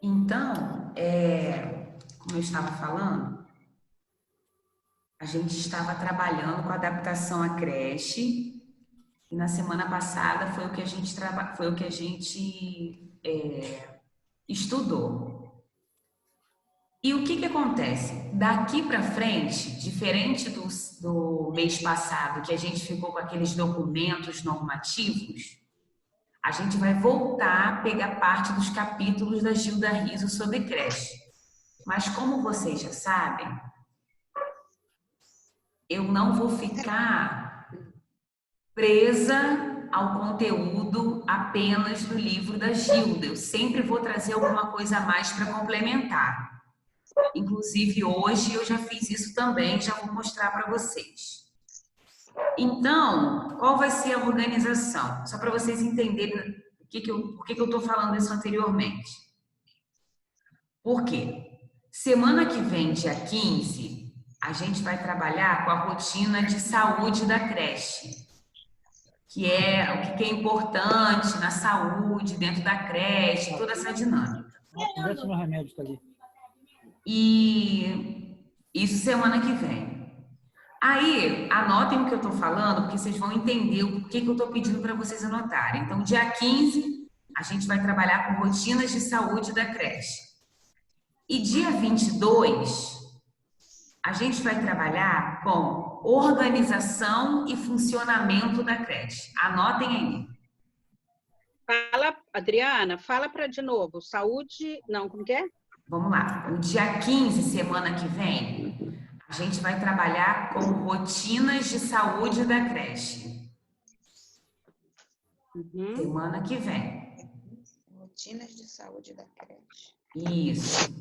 Então, como eu estava falando, a gente estava trabalhando com adaptação à creche e na semana passada foi o que a gente estudou. E o que acontece? Daqui para frente, diferente do mês passado, que a gente ficou com aqueles documentos normativos, a gente vai voltar a pegar parte dos capítulos da Gilda Riso sobre creche. Mas como vocês já sabem, eu não vou ficar presa ao conteúdo apenas do livro da Gilda. Eu sempre vou trazer alguma coisa a mais para complementar. Inclusive, hoje eu já fiz isso também, já vou mostrar para vocês. Então, qual vai ser a organização? Só para vocês entenderem por que eu estou falando isso anteriormente. Por quê? Semana que vem, dia 15, a gente vai trabalhar com a rotina de saúde da creche, que é o que é importante na saúde, dentro da creche, toda essa dinâmica. Deixa meu remédio tá ali. E isso semana que vem. Aí, anotem o que eu estou falando, porque vocês vão entender o porquê que eu estou pedindo para vocês anotarem. Então, dia 15, a gente vai trabalhar com rotinas de saúde da creche. E dia 22, a gente vai trabalhar com organização e funcionamento da creche. Anotem aí. Fala, Adriana, fala para de novo. Saúde, não, como que é? Vamos lá. O dia 15, semana que vem, a gente vai trabalhar com rotinas de saúde da creche. Semana que vem. Rotinas de saúde da creche. Isso.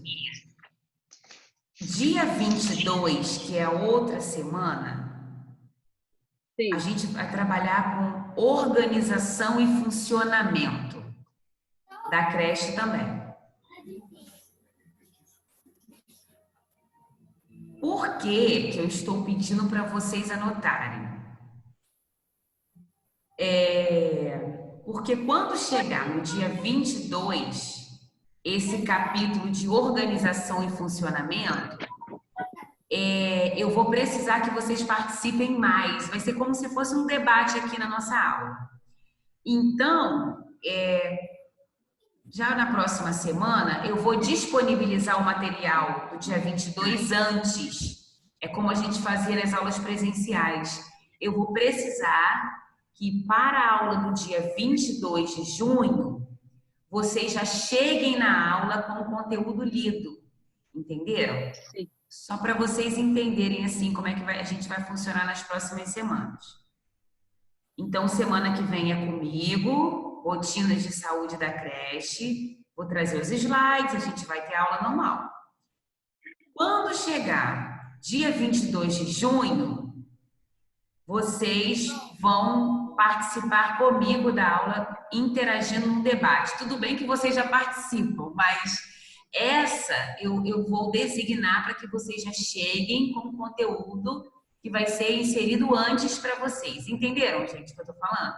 Dia 22, que é outra semana, Sim. a gente vai trabalhar com organização e funcionamento da creche também. Por que eu estou pedindo para vocês anotarem? Porque quando chegar no dia 22, esse capítulo de organização e funcionamento, eu vou precisar que vocês participem mais. Vai ser como se fosse um debate aqui na nossa aula. Então, já na próxima semana, eu vou disponibilizar o material do dia 22 antes. É como a gente fazia nas aulas presenciais. Eu vou precisar que para a aula do dia 22 de junho, vocês já cheguem na aula com o conteúdo lido. Entenderam? Sim. Só para vocês entenderem assim como é que a gente vai funcionar nas próximas semanas. Então, semana que vem é comigo, rotinas de saúde da creche. Vou trazer os slides, a gente vai ter aula normal. Quando chegar dia 22 de junho, vocês vão participar comigo da aula, interagindo no debate. Tudo bem que vocês já participam, mas essa eu vou designar para que vocês já cheguem com o conteúdo que vai ser inserido antes para vocês. Entenderam, gente, o que eu estou falando?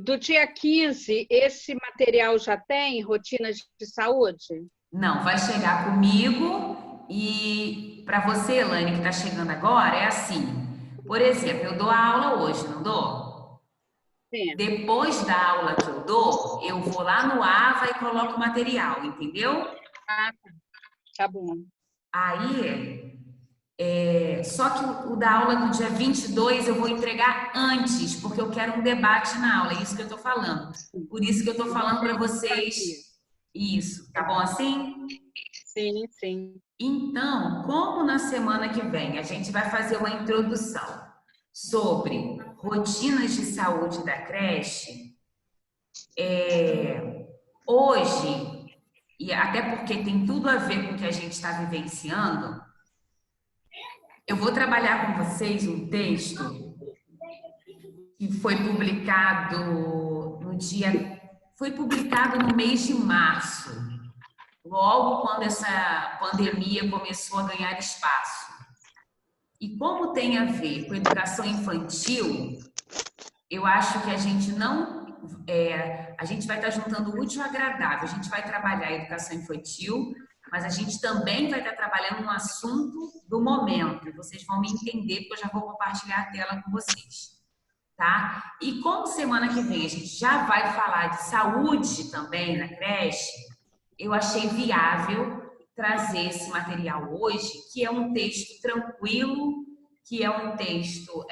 Do dia 15, esse material já tem rotinas de saúde? Não, vai chegar comigo e para você, Elaine, que está chegando agora, é assim. Por exemplo, eu dou a aula hoje, não dou? Sim. Depois da aula que eu dou, eu vou lá no AVA e coloco o material, entendeu? Ah, tá bom. Aí, só que o da aula do dia 22 eu vou entregar antes, porque eu quero um debate na aula, é isso que eu estou falando. Por isso que eu estou falando para vocês isso, tá bom assim? Sim, sim. Então, como na semana que vem a gente vai fazer uma introdução sobre rotinas de saúde da creche, hoje, e até porque tem tudo a ver com o que a gente está vivenciando, eu vou trabalhar com vocês um texto que foi publicado no mês de março, logo quando essa pandemia começou a ganhar espaço. E como tem a ver com educação infantil, eu acho que a gente não a gente vai estar juntando o útil ao agradável. A gente vai trabalhar a educação infantil, mas a gente também vai estar trabalhando um assunto do momento. Vocês vão me entender, porque eu já vou compartilhar a tela com vocês. Tá? E como semana que vem a gente já vai falar de saúde também na creche, eu achei viável trazer esse material hoje, que é um texto tranquilo, que é um texto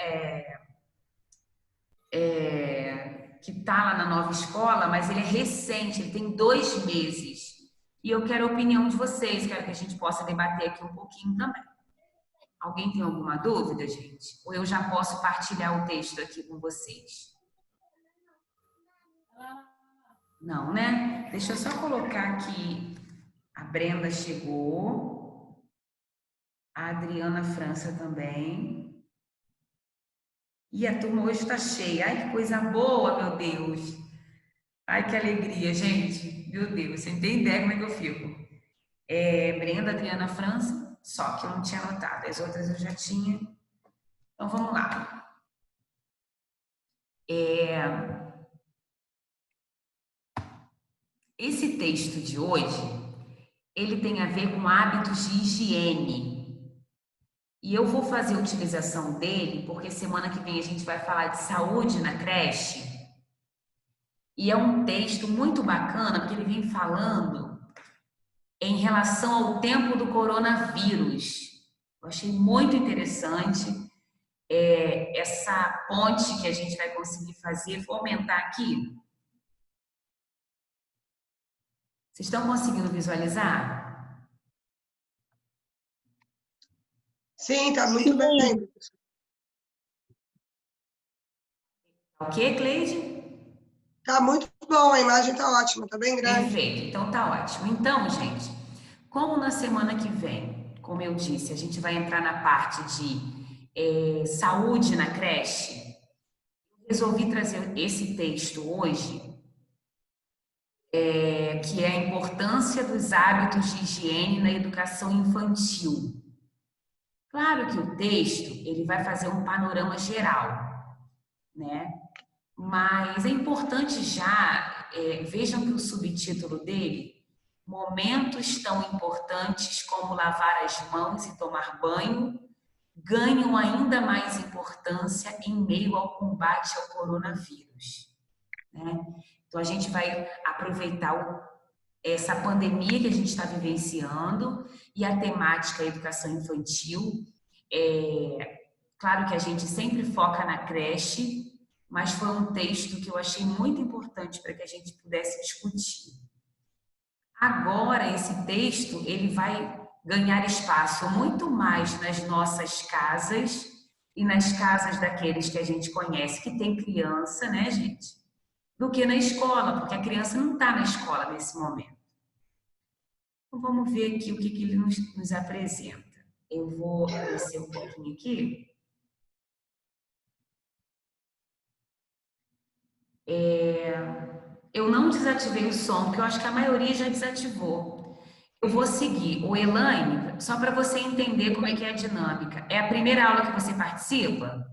que está lá na Nova Escola, mas ele é recente, ele tem 2 meses. E eu quero a opinião de vocês, quero que a gente possa debater aqui um pouquinho também. Alguém tem alguma dúvida, gente? Ou eu já posso partilhar o texto aqui com vocês? Não, né? Deixa eu só colocar aqui. A Brenda chegou. A Adriana França também. E a turma hoje está cheia. Ai, que coisa boa, meu Deus. Ai, que alegria, gente. Meu Deus, você não tem ideia como é que eu fico. Brenda, Adriana França, só que eu não tinha anotado. As outras eu já tinha. Então, vamos lá. Esse texto de hoje, ele tem a ver com hábitos de higiene. E eu vou fazer a utilização dele, porque semana que vem a gente vai falar de saúde na creche. E é um texto muito bacana, porque ele vem falando em relação ao tempo do coronavírus. Eu achei muito interessante essa ponte que a gente vai conseguir fazer. Vou aumentar aqui. Vocês estão conseguindo visualizar? Sim, está muito bem. Ok, Cleide? Está muito bom, a imagem está ótima, está bem grande. Perfeito, então tá ótimo. Então, gente, como na semana que vem, como eu disse, a gente vai entrar na parte de saúde na creche, eu resolvi trazer esse texto hoje, que é a importância dos hábitos de higiene na educação infantil. Claro que o texto, ele vai fazer um panorama geral, né? Mas é importante já, vejam que o subtítulo dele, momentos tão importantes como lavar as mãos e tomar banho, ganham ainda mais importância em meio ao combate ao coronavírus, né? Então, a gente vai aproveitar essa pandemia que a gente está vivenciando e a temática educação infantil. Claro que a gente sempre foca na creche, mas foi um texto que eu achei muito importante para que a gente pudesse discutir. Agora, esse texto, ele vai ganhar espaço muito mais nas nossas casas e nas casas daqueles que a gente conhece, que tem criança, né, gente? Do que na escola, porque a criança não está na escola nesse momento. Então, vamos ver aqui o que ele nos apresenta. Eu vou descer um pouquinho aqui. Eu não desativei o som, porque eu acho que a maioria já desativou. Eu vou seguir. O Elaine, só para você entender como é que é a dinâmica. É a primeira aula que você participa?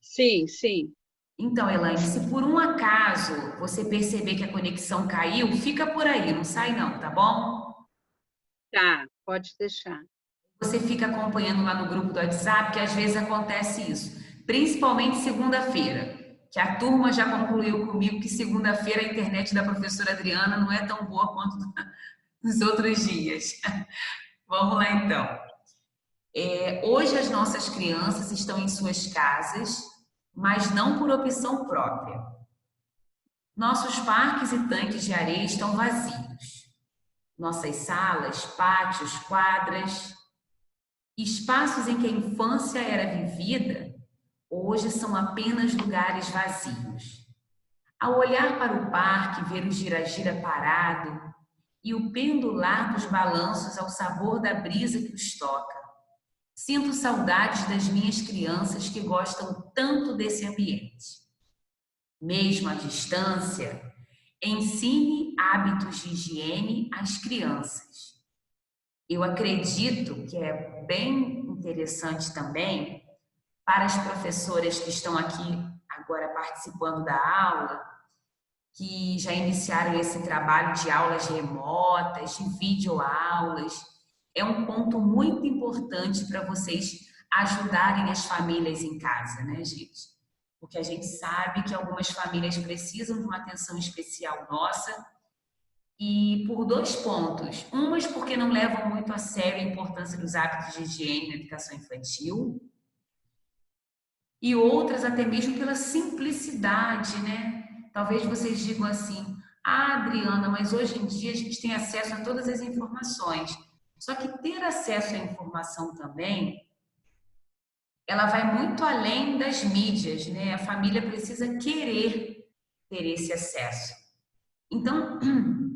Sim, sim. Então, Elaine, se por um acaso você perceber que a conexão caiu, fica por aí, não sai não, tá bom? Tá, pode deixar. Você fica acompanhando lá no grupo do WhatsApp, que às vezes acontece isso. Principalmente segunda-feira, que a turma já concluiu comigo que segunda-feira a internet da professora Adriana não é tão boa quanto nos outros dias. Vamos lá, então. Hoje as nossas crianças estão em suas casas, mas não por opção própria. Nossos parques e tanques de areia estão vazios. Nossas salas, pátios, quadras, espaços em que a infância era vivida, hoje são apenas lugares vazios. Ao olhar para o parque, ver o gira-gira parado e o pendular dos balanços ao sabor da brisa que os toca, sinto saudades das minhas crianças que gostam tanto desse ambiente. Mesmo à distância, ensine hábitos de higiene às crianças. Eu acredito que é bem interessante também para as professoras que estão aqui agora participando da aula, que já iniciaram esse trabalho de aulas remotas, de videoaulas. É um ponto muito importante para vocês ajudarem as famílias em casa, né, gente? Porque a gente sabe que algumas famílias precisam de uma atenção especial nossa, e por dois pontos. Umas porque não levam muito a sério a importância dos hábitos de higiene na educação infantil, e outras até mesmo pela simplicidade, né? Talvez vocês digam assim: ah, Adriana, mas hoje em dia a gente tem acesso a todas as informações. Só que ter acesso à informação também, ela vai muito além das mídias, né? A família precisa querer ter esse acesso. Então,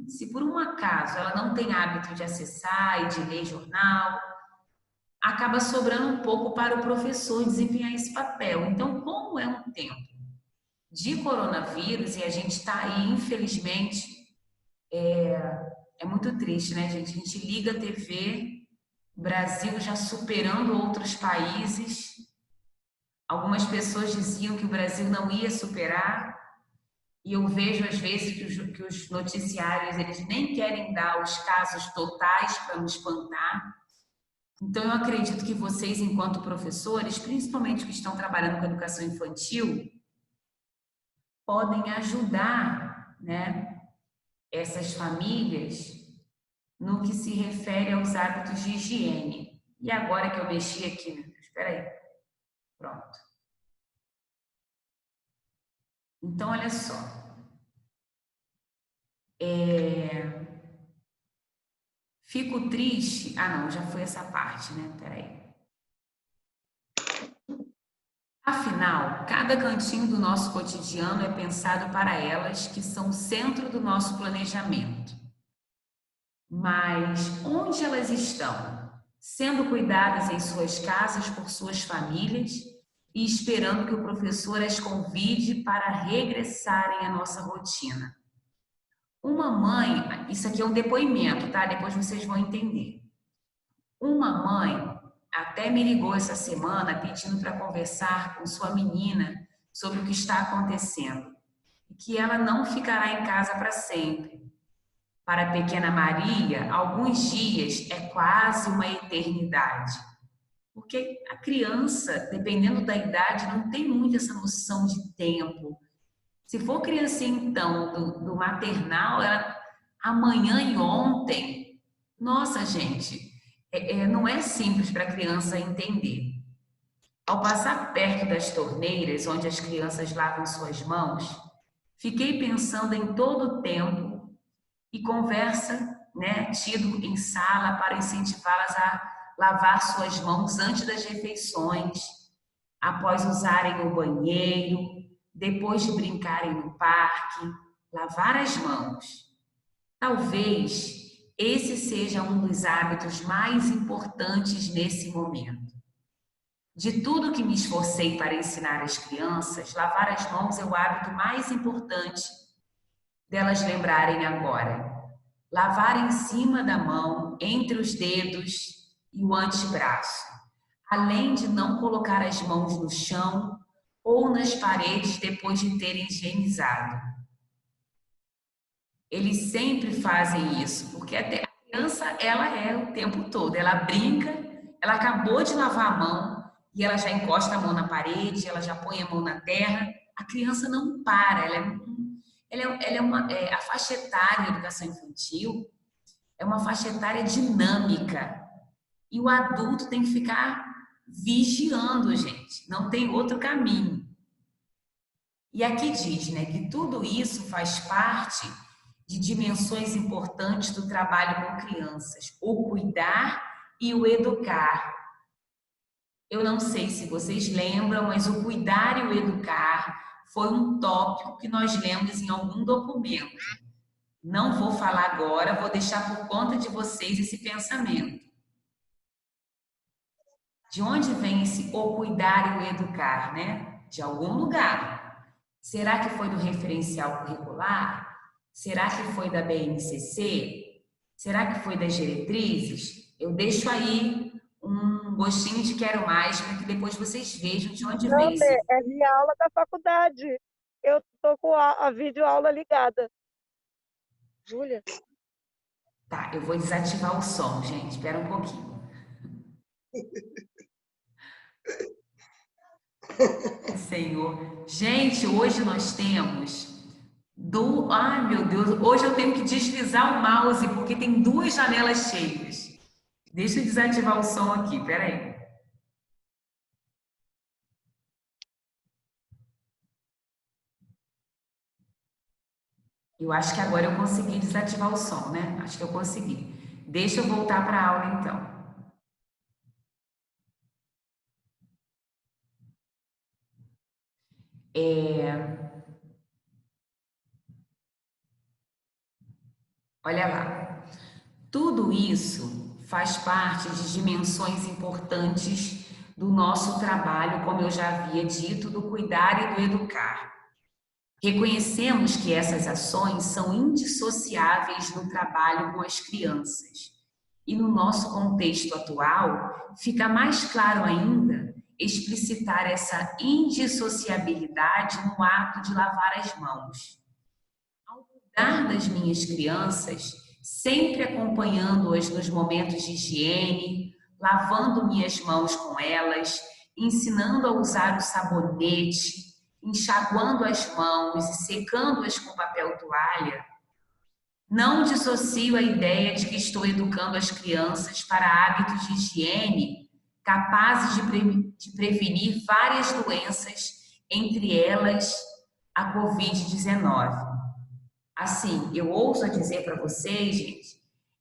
se por um acaso ela não tem hábito de acessar e de ler jornal, acaba sobrando um pouco para o professor desempenhar esse papel. Então, como é um tempo de coronavírus e a gente está aí, infelizmente, é muito triste, né, gente? A gente liga a TV, Brasil já superando outros países. Algumas pessoas diziam que o Brasil não ia superar, e eu vejo às vezes que os noticiários eles nem querem dar os casos totais para não espantar. Então eu acredito que vocês, enquanto professores, principalmente que estão trabalhando com educação infantil, podem ajudar, né, essas famílias no que se refere aos hábitos de higiene. E agora que eu mexi aqui, meu Deus, espera aí. Pronto. Então, olha só. Fico triste. Ah, não, já foi essa parte, né? Peraí. Afinal, cada cantinho do nosso cotidiano é pensado para elas, que são o centro do nosso planejamento. Mas onde elas estão? Sendo cuidadas em suas casas por suas famílias e esperando que o professor as convide para regressarem à nossa rotina. Uma mãe, isso aqui é um depoimento, tá? Depois vocês vão entender. Uma mãe até me ligou essa semana pedindo para conversar com sua menina sobre o que está acontecendo e que ela não ficará em casa para sempre. Para a pequena Maria, alguns dias é quase uma eternidade. Porque a criança, dependendo da idade, não tem muito essa noção de tempo. Se for criancinha, então, do maternal, ela, amanhã e ontem, nossa, gente, não é simples para a criança entender. Ao passar perto das torneiras, onde as crianças lavam suas mãos, fiquei pensando em todo o tempo e conversa, né, tido em sala para incentivá-las a lavar suas mãos antes das refeições, após usarem o banheiro, depois de brincarem no parque, lavar as mãos. Talvez esse seja um dos hábitos mais importantes nesse momento. De tudo que me esforcei para ensinar às crianças, lavar as mãos é o hábito mais importante delas lembrarem agora. Lavar em cima da mão, entre os dedos e o antebraço, além de não colocar as mãos no chão ou nas paredes depois de terem higienizado. Eles sempre fazem isso, porque até a criança, ela é o tempo todo, ela brinca, ela acabou de lavar a mão e ela já encosta a mão na parede, ela já põe a mão na terra. A criança não para, a faixa etária da educação infantil é uma faixa etária dinâmica e o adulto tem que ficar vigiando, gente, não tem outro caminho. E aqui diz, né, que tudo isso faz parte de dimensões importantes do trabalho com crianças, o cuidar e o educar. Eu não sei se vocês lembram, mas o cuidar e o educar foi um tópico que nós lemos em algum documento. Não vou falar agora, vou deixar por conta de vocês esse pensamento. De onde vem esse o cuidar e o educar, né? De algum lugar. Será que foi do referencial curricular? Será que foi da BNCC? Será que foi das diretrizes? Eu deixo aí um gostinho de quero mais para que depois vocês vejam de onde vem esse... É minha aula da faculdade. Eu tô com a videoaula ligada. Júlia? Tá, eu vou desativar o som, gente. Espera um pouquinho. Senhor. Gente, hoje nós temos Ai, meu Deus, hoje eu tenho que deslizar o mouse porque tem duas janelas cheias. Deixa eu desativar o som aqui, peraí. Eu acho que agora eu consegui desativar o som, né? Acho que eu consegui. Deixa eu voltar para a aula, então. Olha lá. Tudo isso faz parte de dimensões importantes do nosso trabalho, como eu já havia dito, do cuidar e do educar. Reconhecemos que essas ações são indissociáveis no trabalho com as crianças. E no nosso contexto atual, fica mais claro ainda explicitar essa indissociabilidade no ato de lavar as mãos. Ao cuidar das minhas crianças, sempre acompanhando-as nos momentos de higiene, lavando minhas mãos com elas, ensinando a usar o sabonete, enxaguando as mãos e secando-as com papel toalha, não dissocio a ideia de que estou educando as crianças para hábitos de higiene capazes de prevenir várias doenças, entre elas a Covid-19. Assim, eu ouso dizer para vocês, gente,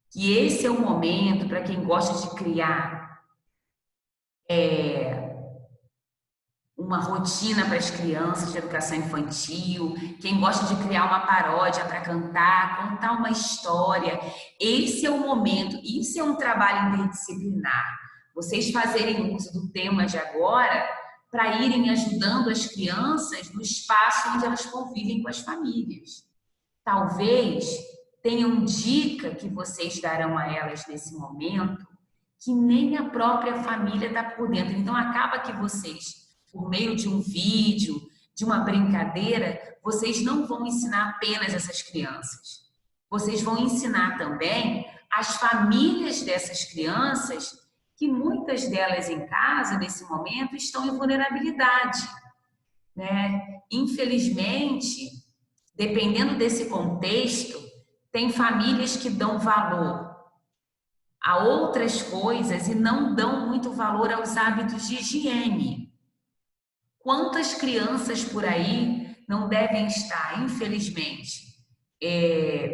que esse é o momento para quem gosta de criar uma rotina para as crianças de educação infantil, quem gosta de criar uma paródia para cantar, contar uma história. Esse é o momento, isso é um trabalho interdisciplinar. Vocês fazerem uso do tema de agora para irem ajudando as crianças no espaço onde elas convivem com as famílias. Talvez tenham dica que vocês darão a elas nesse momento que nem a própria família está por dentro. Então, acaba que vocês, por meio de um vídeo, de uma brincadeira, vocês não vão ensinar apenas essas crianças. Vocês vão ensinar também as famílias dessas crianças, que muitas delas em casa, nesse momento, estão em vulnerabilidade, né? Infelizmente, dependendo desse contexto, tem famílias que dão valor a outras coisas e não dão muito valor aos hábitos de higiene. Quantas crianças por aí não devem estar, infelizmente,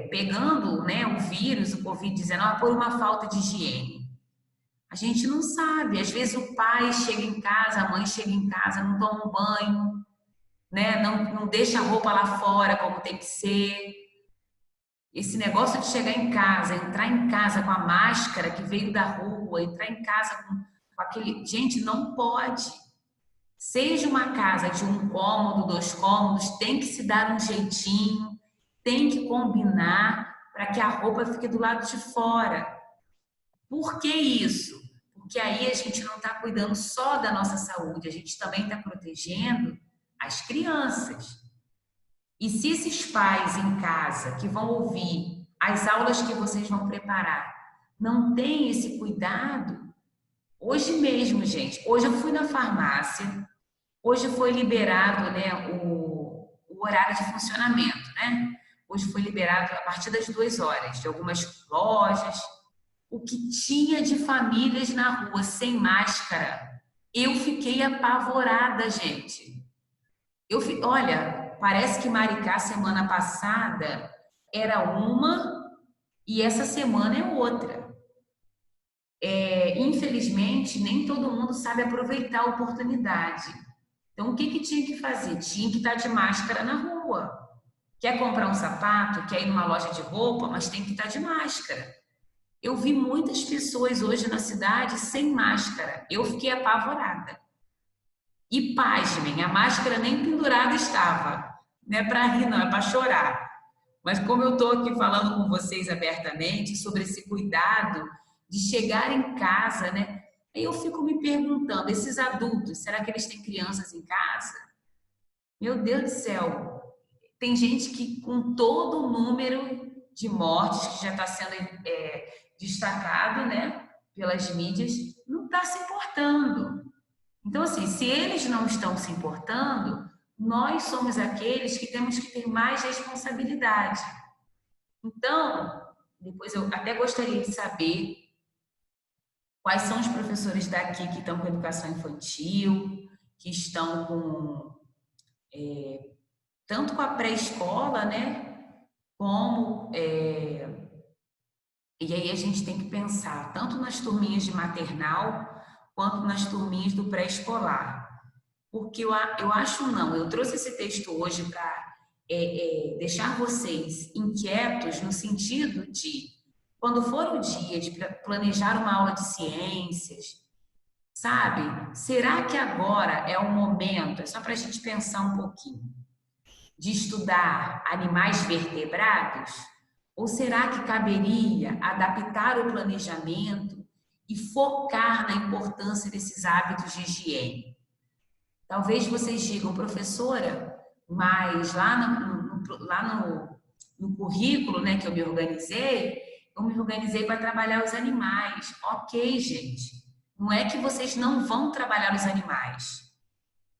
pegando, né, o vírus, o Covid-19, por uma falta de higiene? A gente não sabe. Às vezes o pai chega em casa, a mãe chega em casa, não toma um banho, né, não deixa a roupa lá fora como tem que ser. Esse negócio de chegar em casa, entrar em casa com a máscara que veio da rua, entrar em casa com aquele... Gente, não pode. Seja uma casa de 1 cômodo, 2 cômodos, tem que se dar um jeitinho, tem que combinar para que a roupa fique do lado de fora. Por que isso? Porque aí a gente não está cuidando só da nossa saúde, a gente também está protegendo as crianças. E se esses pais em casa que vão ouvir as aulas que vocês vão preparar não têm esse cuidado, hoje mesmo, gente, hoje eu fui na farmácia, hoje foi liberado, né, o horário de funcionamento, né? Hoje foi liberado a partir das 2 horas de algumas lojas. O que tinha de famílias na rua sem máscara, eu fiquei apavorada, gente. Olha, parece que Maricá, semana passada, era uma e essa semana é outra. Infelizmente, nem todo mundo sabe aproveitar a oportunidade. Então, o que tinha que fazer? Tinha que estar de máscara na rua. Quer comprar um sapato? Quer ir numa loja de roupa? Mas tem que estar de máscara. Eu vi muitas pessoas hoje na cidade sem máscara. Eu fiquei apavorada. E pasmem, a máscara nem pendurada estava. Não é para rir, não, é para chorar. Mas como eu estou aqui falando com vocês abertamente sobre esse cuidado de chegar em casa, né? Aí eu fico me perguntando, esses adultos, será que eles têm crianças em casa? Meu Deus do céu, tem gente que, com todo o número de mortes que já está sendo destacado, né, pelas mídias, não está se importando. Então, assim, se eles não estão se importando, nós somos aqueles que temos que ter mais responsabilidade. Então, depois eu até gostaria de saber quais são os professores daqui que estão com educação infantil, que estão com tanto com a pré-escola, né, como e aí a gente tem que pensar tanto nas turminhas de maternal quanto nas turminhas do pré-escolar. Porque eu acho não, eu trouxe esse texto hoje para deixar vocês inquietos no sentido de, quando for o dia de planejar uma aula de ciências, sabe? Será que agora é o momento, é só para a gente pensar um pouquinho, de estudar animais vertebrados? Ou será que caberia adaptar o planejamento e focar na importância desses hábitos de higiene? Talvez vocês digam, professora, mas lá no currículo, né, que eu me organizei para trabalhar os animais. Ok, gente, não é que vocês não vão trabalhar os animais,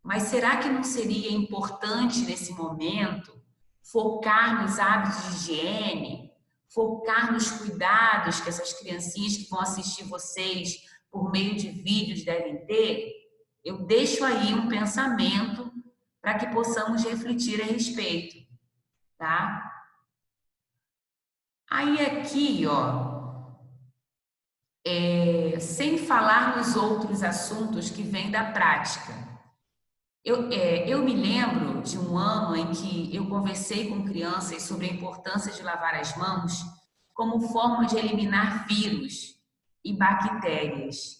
mas será que não seria importante nesse momento focar nos hábitos de higiene, focar nos cuidados que essas criancinhas que vão assistir vocês por meio de vídeos devem ter? Eu deixo aí um pensamento para que possamos refletir a respeito, tá? Aí aqui, ó, sem falar nos outros assuntos que vêm da prática. Eu me lembro de um ano em que eu conversei com crianças sobre a importância de lavar as mãos como forma de eliminar vírus e bactérias.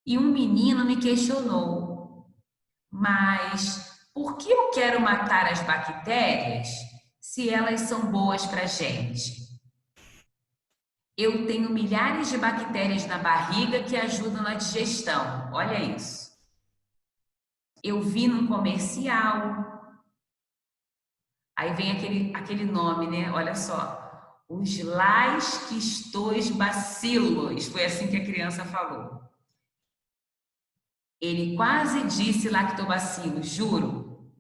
E um menino me questionou, mas por que eu quero matar as bactérias se elas são boas para a gente? Eu tenho milhares de bactérias na barriga que ajudam na digestão. Olha isso. Eu vi num comercial. Aí vem aquele nome, né? Olha só. Os lactobacillus. Foi assim que a criança falou. Ele quase disse lactobacillus, juro.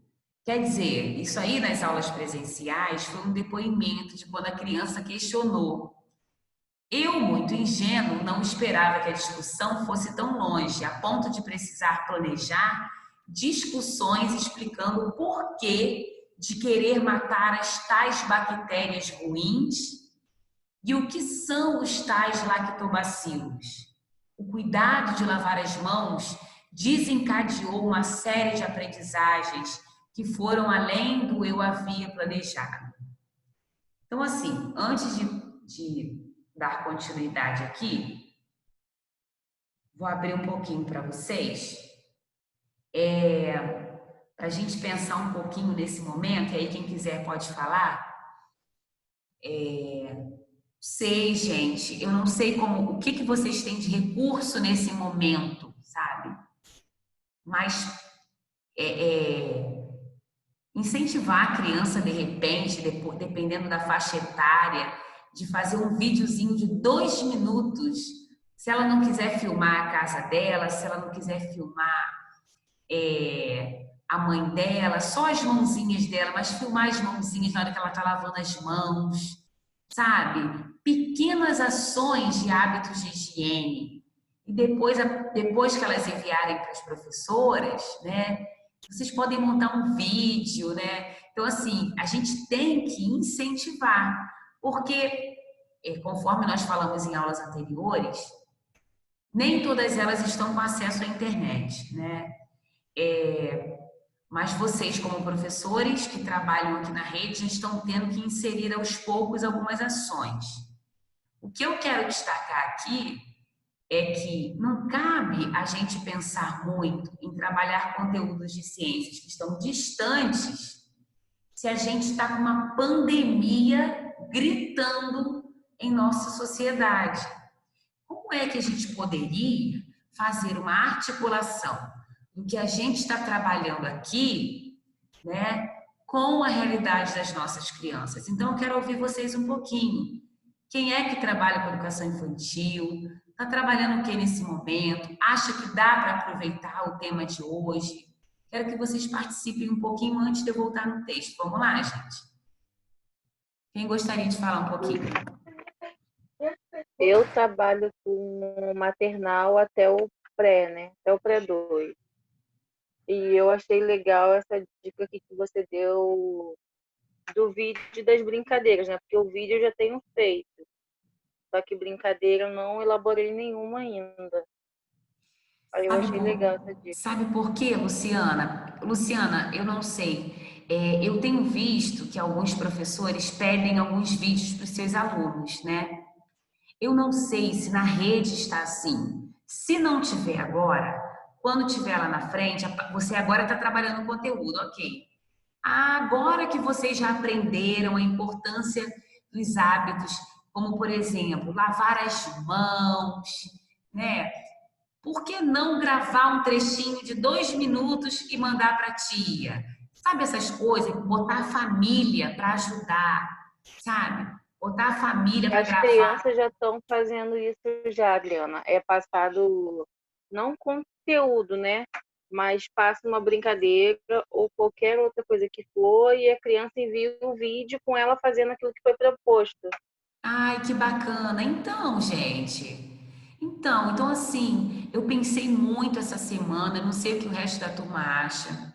Quer dizer, isso aí nas aulas presenciais foi um depoimento de quando a criança questionou. Eu, muito ingênuo, não esperava que a discussão fosse tão longe, a ponto de precisar planejar discussões explicando o porquê de querer matar as tais bactérias ruins e o que são os tais lactobacilos. O cuidado de lavar as mãos desencadeou uma série de aprendizagens que foram além do eu havia planejado. Então, assim, antes de dar continuidade aqui, vou abrir um pouquinho para vocês, para a gente pensar um pouquinho nesse momento, e aí quem quiser pode falar. Sei, gente, eu não sei o que vocês têm de recurso nesse momento, sabe? Mas incentivar a criança, de repente, dependendo da faixa etária, de fazer um videozinho de 2 minutos, se ela não quiser filmar a casa dela, se ela não quiser filmar a mãe dela, só as mãozinhas dela, mas filmar as mãozinhas na hora que ela está lavando as mãos, sabe? Pequenas ações de hábitos de higiene. E depois que elas enviarem para as professoras, né, vocês podem montar um vídeo, né? Então, assim, a gente tem que incentivar, porque, conforme nós falamos em aulas anteriores, nem todas elas estão com acesso à internet, né? Mas vocês, como professores que trabalham aqui na rede, já estão tendo que inserir aos poucos algumas ações. O que eu quero destacar aqui é que não cabe a gente pensar muito em trabalhar conteúdos de ciências que estão distantes se a gente está com uma pandemia gritando em nossa sociedade. Como é que a gente poderia fazer uma articulação do que a gente está trabalhando aqui, né, com a realidade das nossas crianças. Então, eu quero ouvir vocês um pouquinho. Quem é que trabalha com educação infantil? Está trabalhando o que nesse momento? Acha que dá para aproveitar o tema de hoje? Quero que vocês participem um pouquinho antes de eu voltar no texto. Vamos lá, gente. Quem gostaria de falar um pouquinho? Eu trabalho com maternal até o pré, né? Até o pré 2. E eu achei legal essa dica aqui que você deu do vídeo das brincadeiras, né? Porque o vídeo eu já tenho feito. Só que brincadeira eu não elaborei nenhuma ainda. Aí eu achei legal essa dica. Sabe por quê, Luciana? Luciana, eu não sei. Eu tenho visto que alguns professores pedem alguns vídeos para os seus alunos, né? Eu não sei se na rede está assim. Se não tiver agora, quando tiver lá na frente, você agora está trabalhando conteúdo, ok. Agora que vocês já aprenderam a importância dos hábitos, como por exemplo, lavar as mãos, né? Por que não gravar um trechinho de 2 minutos e mandar para a tia? Sabe essas coisas? Botar a família para ajudar, sabe? Botar a família para As gravar. crianças já estão fazendo isso já, Adriana. É passado, não conteúdo, né? Mas passa uma brincadeira ou qualquer outra coisa que for e a criança envia o vídeo com ela fazendo aquilo que foi proposto. Ai, que bacana. Então, gente. Então assim, eu pensei muito essa semana, não sei o que o resto da turma acha.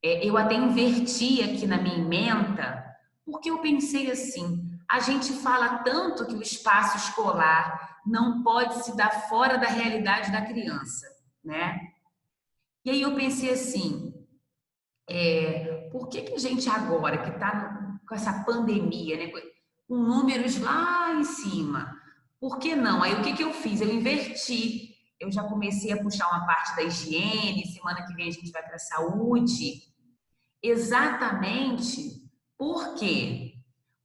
Eu até inverti aqui na minha ementa, porque eu pensei assim, a gente fala tanto que o espaço escolar não pode se dar fora da realidade da criança, né? E aí eu pensei assim, por que que a gente agora, que está com essa pandemia, né, com números lá em cima, por que não? Aí o que que eu fiz? Eu inverti. Eu já comecei a puxar uma parte da higiene, semana que vem a gente vai para a saúde. Exatamente por quê?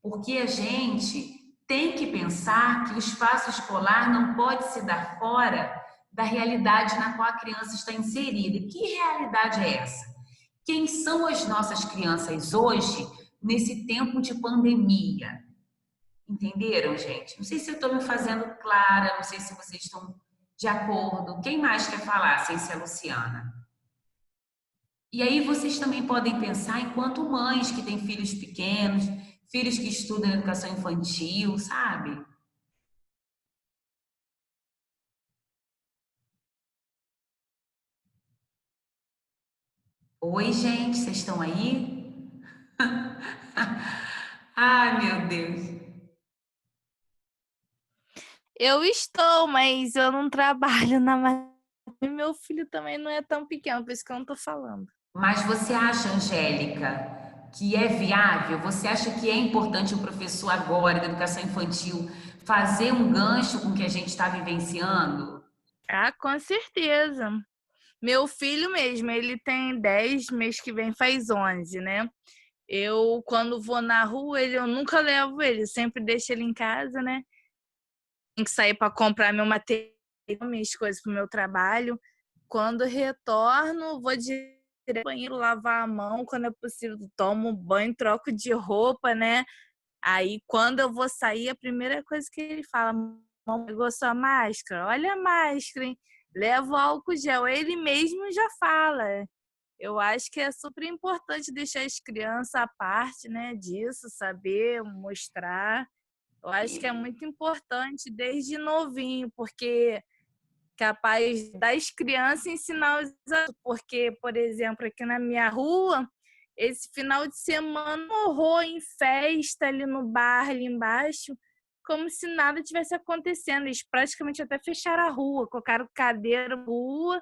Porque a gente tem que pensar que o espaço escolar não pode se dar fora da realidade na qual a criança está inserida. E que realidade é essa? Quem são as nossas crianças hoje, nesse tempo de pandemia? Entenderam, gente? Não sei se eu estou me fazendo clara, não sei se vocês estão de acordo. Quem mais quer falar, sem ser a Luciana? E aí vocês também podem pensar enquanto mães que têm filhos pequenos, filhos que estudam educação infantil, sabe? Oi, gente, vocês estão aí? Ai, meu Deus. Eu estou, mas eu não trabalho na matemática. Meu filho também não é tão pequeno, por isso que eu não estou falando. Mas você acha, Angélica, que é viável? Você acha que é importante o professor agora da educação infantil fazer um gancho com o que a gente está vivenciando? Ah, com certeza. Meu filho mesmo, ele tem 10, mês que vem faz 11, né? Eu, quando vou na rua, eu nunca levo ele, sempre deixo ele em casa, né? Tem que sair para comprar meu material, minhas coisas para o meu trabalho. Quando retorno, vou direto ao banheiro lavar a mão, quando é possível, tomo banho, troco de roupa, né? Aí, quando eu vou sair, a primeira coisa que ele fala: mamãe, pegou sua máscara? Olha a máscara, hein? Leva o álcool gel. Ele mesmo já fala. Eu acho que é super importante deixar as crianças à parte, né, disso, saber mostrar. Eu acho que é muito importante desde novinho, porque capaz das crianças ensinar os adultos. Porque, por exemplo, aqui na minha rua, esse final de semana horror em festa ali no bar, ali embaixo, como se nada tivesse acontecendo. Eles praticamente até fecharam a rua, colocaram cadeira na rua,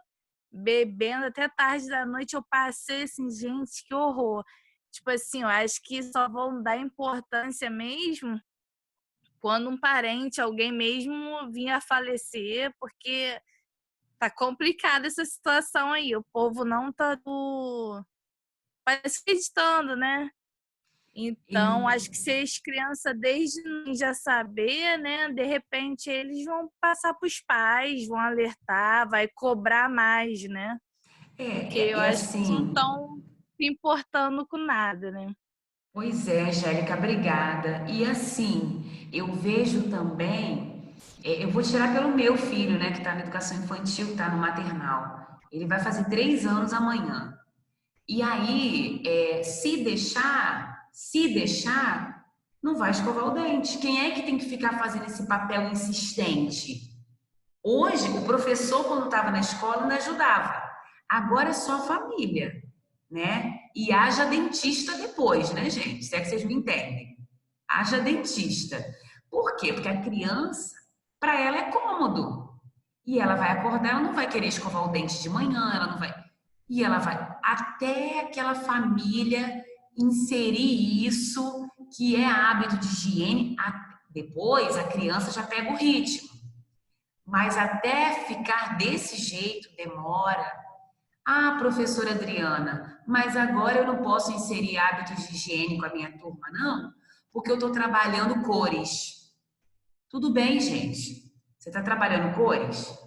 bebendo até tarde da noite. Eu passei assim, gente, que horror. Tipo assim, eu acho que só vão dar importância mesmo quando um parente, alguém mesmo vinha a falecer, porque tá complicada essa situação aí. O povo não tá acreditando, né? Então, acho que se as crianças desde já saber, né, de repente eles vão passar para os pais, vão alertar, vai cobrar mais, né? Porque eu acho que não Assim, tão. se importando com nada, né? Pois é, Angélica, obrigada. E assim, eu vejo também, eu vou tirar pelo meu filho, né, que está na educação infantil, que está no maternal. Ele vai fazer 3 anos amanhã. E aí, se deixar, não vai escovar o dente. Quem é que tem que ficar fazendo esse papel insistente? Hoje, o professor, quando estava na escola, não ajudava. Agora é só a família, né? E haja dentista depois, né, gente? Se é que vocês me entendem. Haja dentista. Por quê? Porque a criança, para ela é cômodo. E ela vai acordar, ela não vai querer escovar o dente de manhã, ela não vai. E ela vai até aquela família inserir isso, que é hábito de higiene. Depois a criança já pega o ritmo. Mas até ficar desse jeito demora. Ah, professora Adriana, mas agora eu não posso inserir hábitos de higiene com a minha turma, não? Porque eu estou trabalhando cores. Tudo bem, gente. Você está trabalhando cores?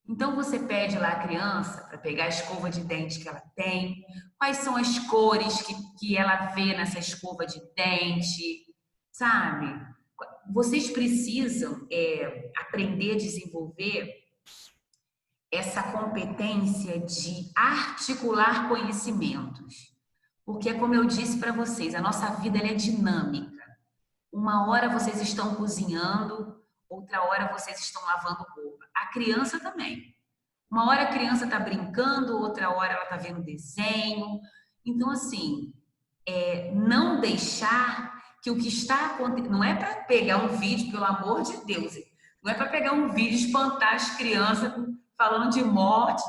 Então você pede lá a criança para pegar a escova de dente que ela tem, quais são as cores que ela vê nessa escova de dente, sabe? Vocês precisam aprender a desenvolver essa competência de articular conhecimentos. Porque, como eu disse para vocês, a nossa vida ela é dinâmica. Uma hora vocês estão cozinhando, outra hora vocês estão lavando roupa. A criança também. Uma hora a criança está brincando, outra hora ela está vendo desenho. Então, assim, não deixar que o que está acontecendo... Não é para pegar um vídeo, pelo amor de Deus. Não é para pegar um vídeo e espantar as crianças falando de morte,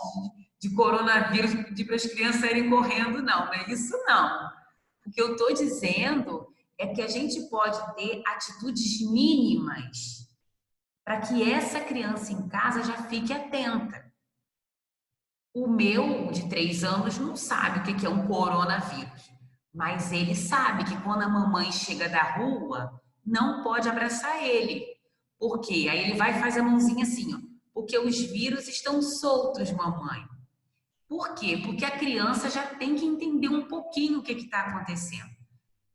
de coronavírus, pedir para as crianças saírem correndo, não. Não é isso, não. O que eu estou dizendo é que a gente pode ter atitudes mínimas para que essa criança em casa já fique atenta. O meu, de 3 anos, não sabe o que é um coronavírus, mas ele sabe que quando a mamãe chega da rua, não pode abraçar ele. Por quê? Aí ele vai e faz a mãozinha assim, ó, porque os vírus estão soltos, mamãe. Por quê? Porque a criança já tem que entender um pouquinho o que está acontecendo.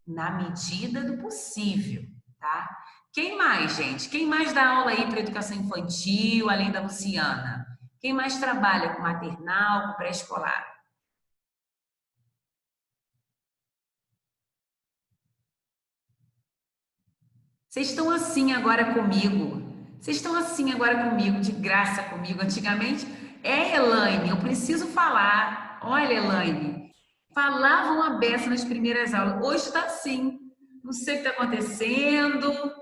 Na medida do possível, tá? Quem mais, gente? Quem mais dá aula aí para educação infantil, além da Luciana? Quem mais trabalha com maternal, com pré-escolar? Vocês estão assim agora comigo. Vocês estão assim agora comigo, de graça comigo. Antigamente, Elaine, eu preciso falar. Olha, Elaine, falavam a beça nas primeiras aulas. Hoje está assim. Não sei o que está acontecendo.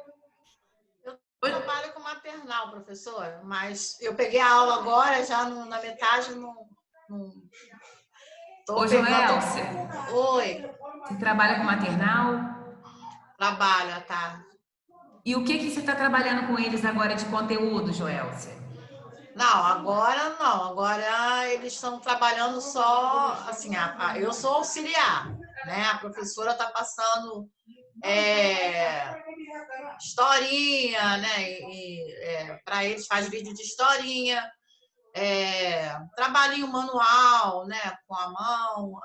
Eu trabalho com maternal, professor, mas eu peguei a aula agora, já na metade, Ô, Joelcia. Oi. Você trabalha com maternal? Trabalho à tarde. E o que você está trabalhando com eles agora de conteúdo, Joelcia? Não. Agora eles estão trabalhando só, assim, eu sou auxiliar, né? A professora está passando historinha, né? Para eles faz vídeo de historinha, trabalhinho manual, né? Com a mão.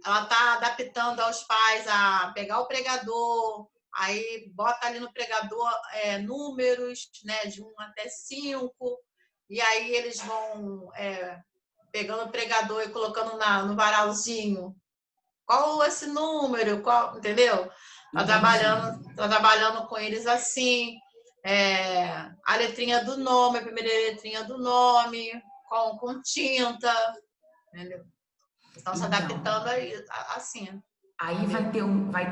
Ela está adaptando aos pais a pegar o pregador, aí bota ali no pregador números, né? De 1 até 5, e aí eles vão pegando o pregador e colocando no varalzinho. Qual esse número? Entendeu? Tá trabalhando com eles assim. A letrinha do nome, a primeira letrinha do nome, com tinta. Entendeu? Estão se adaptando assim. Aí vai ter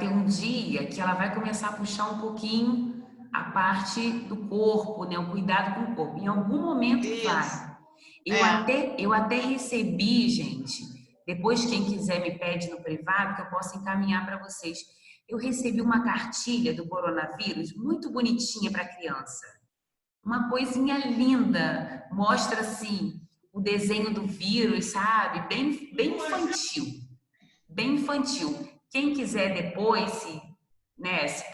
um dia que ela vai começar a puxar um pouquinho a parte do corpo, né? O cuidado com o corpo. Em algum momento vai. Eu até recebi, gente, depois quem quiser me pede no privado, que eu possa encaminhar para vocês. Eu recebi uma cartilha do coronavírus, muito bonitinha para criança. Uma coisinha linda. Mostra, assim, o desenho do vírus, sabe? Bem infantil. Bem infantil. Quem quiser depois, se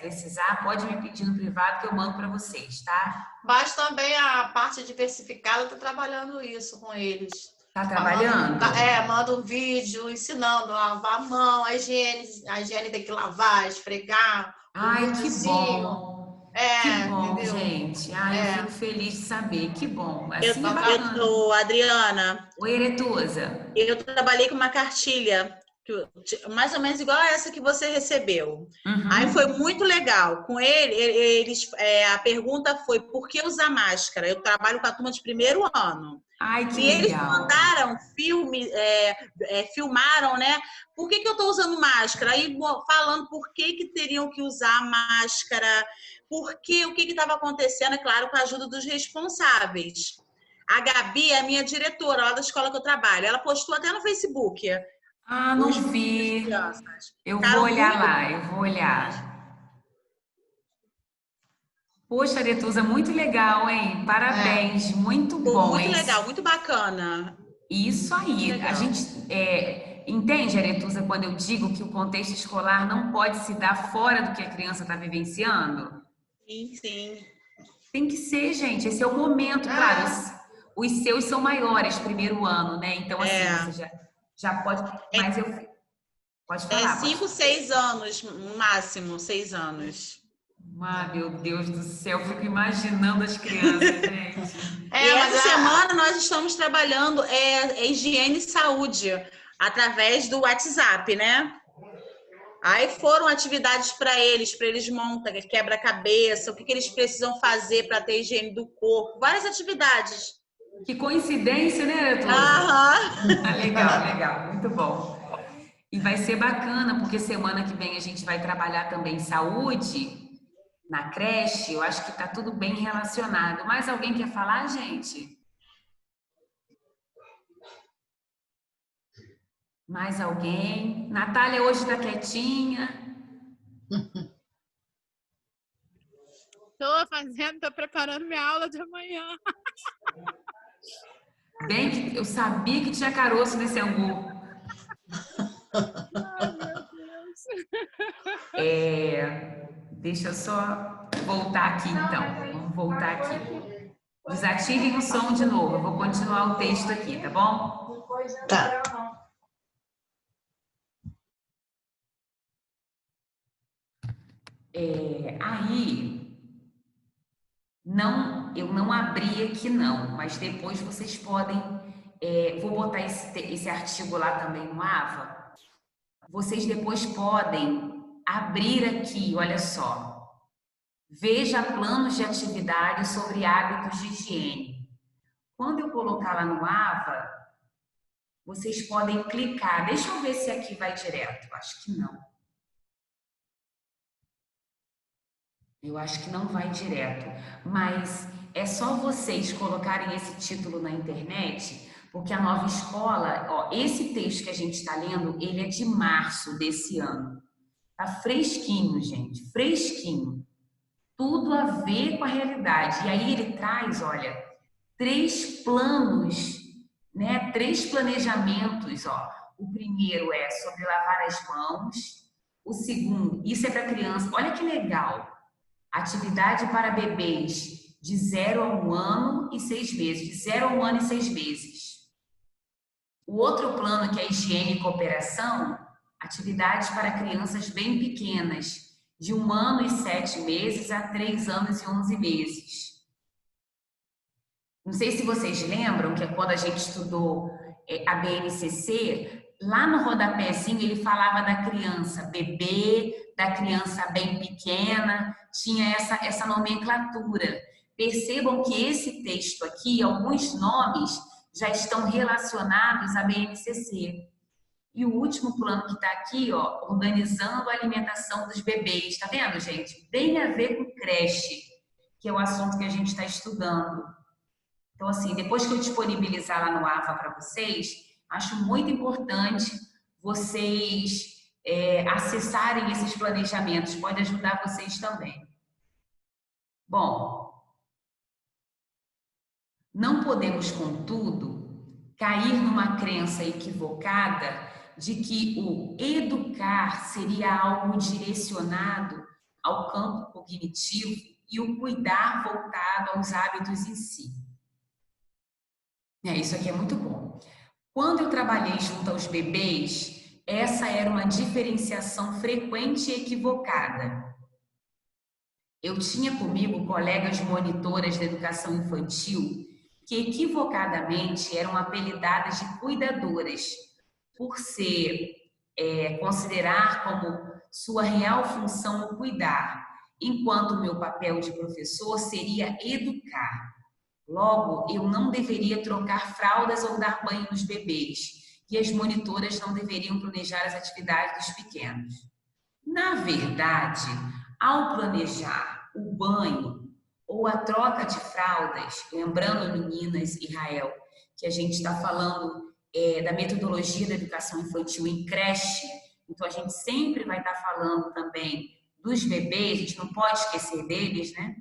precisar, pode me pedir no privado que eu mando para vocês, tá? Mas também a parte diversificada está trabalhando isso com eles. Tá trabalhando? Manda um vídeo ensinando a lavar a mão, a higiene tem que lavar, esfregar, o Ai, que videozinho. bom. Que bom, Entendeu? gente. Ai, eu fico feliz de saber. Que bom. Assim é Eu- bacana. Adriana, Oi, Eretusa. eu trabalhei com uma cartilha mais ou menos igual a essa que você recebeu. Aí Uhum. foi muito legal. Com a pergunta foi: por que usar máscara? Eu trabalho com a turma de primeiro ano. Ai, que E eles legal. mandaram filmaram, né? Por que eu estou usando máscara? Aí falando por que teriam que usar máscara, o que estava acontecendo, é claro, com a ajuda dos responsáveis. A Gabi é a minha diretora lá da escola que eu trabalho. Ela postou até no Facebook. Ah, não Os vídeos das vi. crianças. Eu vou Ficaram olhar muito lá, eu vou olhar. Poxa, Aretusa, muito legal, hein? Parabéns, muito bom, muito hein? legal, muito bacana. Isso aí. Legal. A gente entende, Aretusa, quando eu digo que o contexto escolar não pode se dar fora do que a criança está vivenciando? Sim, sim. Tem que ser, gente. Esse é o momento, claro. Os seus são maiores, primeiro ano, né? Então, assim, você já pode. Mas eu. Pode falar. 5, 6 anos, no máximo, 6 anos. Ah, meu Deus do céu, fico imaginando as crianças, gente. E essa semana nós estamos trabalhando higiene e saúde através do WhatsApp, né? Aí foram atividades para eles montam quebra-cabeça, o que eles precisam fazer para ter higiene do corpo, várias atividades. Que coincidência, né, Aretusa? Legal, legal, muito bom. E vai ser bacana, porque semana que vem a gente vai trabalhar também saúde na creche. Eu acho que tá tudo bem relacionado. Mais alguém quer falar, gente? Mais alguém? Natália hoje tá quietinha. Tô preparando minha aula de amanhã. Bem que eu sabia que tinha caroço nesse angu. Ai, meu Deus. Deixa eu só voltar aqui, então. Vamos voltar aqui. Desativem o som de novo. Eu vou continuar o texto aqui, tá bom? Tá. Aí, eu não abri aqui não, mas depois vocês podem, vou botar esse artigo lá também no AVA, vocês depois podem abrir aqui, olha só, veja planos de atividade sobre hábitos de higiene. Quando eu colocar lá no AVA, vocês podem clicar, deixa eu ver se aqui vai direto, acho que não. Eu acho que não vai direto, mas é só vocês colocarem esse título na internet, porque a nova escola, ó, esse texto que a gente está lendo, ele é de março desse ano. Tá fresquinho, gente, fresquinho. Tudo a ver com a realidade. E aí ele traz, olha, 3 planos, né? 3 planejamentos, ó. O primeiro é sobre lavar as mãos. O segundo, isso é para criança. Olha que legal. Atividade para bebês de 0 a 1 ano e 6 meses. De 0 a 1 ano e 6 meses. O outro plano, que é higiene e cooperação, atividades para crianças bem pequenas, de 1 ano e 7 meses a 3 anos e 11 meses. Não sei se vocês lembram que quando a gente estudou a BNCC, lá no rodapézinho ele falava da criança bebê, da criança bem pequena, tinha essa nomenclatura. Percebam que esse texto aqui, alguns nomes já estão relacionados à BNCC. E o último plano que está aqui, ó, organizando a alimentação dos bebês. Tá vendo, gente? Bem a ver com creche, que é o assunto que a gente está estudando. Então, assim, depois que eu disponibilizar lá no AVA para vocês, acho muito importante vocês acessarem esses planejamentos. Pode ajudar vocês também. Bom, não podemos, contudo, cair numa crença equivocada de que o educar seria algo direcionado ao campo cognitivo e o cuidar voltado aos hábitos em si. Isso aqui é muito bom. Quando eu trabalhei junto aos bebês, essa era uma diferenciação frequente e equivocada. Eu tinha comigo colegas monitoras da educação infantil que equivocadamente eram apelidadas de cuidadoras, por considerar como sua real função o cuidar, enquanto o meu papel de professor seria educar. Logo, eu não deveria trocar fraldas ou dar banho nos bebês, e as monitoras não deveriam planejar as atividades dos pequenos. Na verdade, ao planejar o banho ou a troca de fraldas, lembrando, meninas e Rael, que a gente está falando da metodologia da educação infantil em creche, então a gente sempre vai estar falando também dos bebês, a gente não pode esquecer deles, né?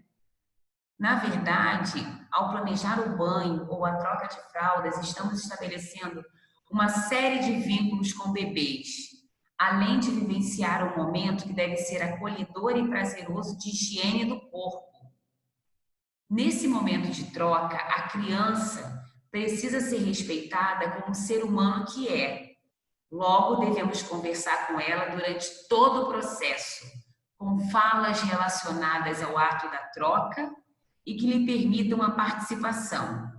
Na verdade, ao planejar o banho ou a troca de fraldas, estamos estabelecendo uma série de vínculos com bebês, além de vivenciar um momento que deve ser acolhedor e prazeroso de higiene do corpo. Nesse momento de troca, a criança precisa ser respeitada como ser humano que é. Logo, devemos conversar com ela durante todo o processo, com falas relacionadas ao ato da troca e que lhe permitam a participação.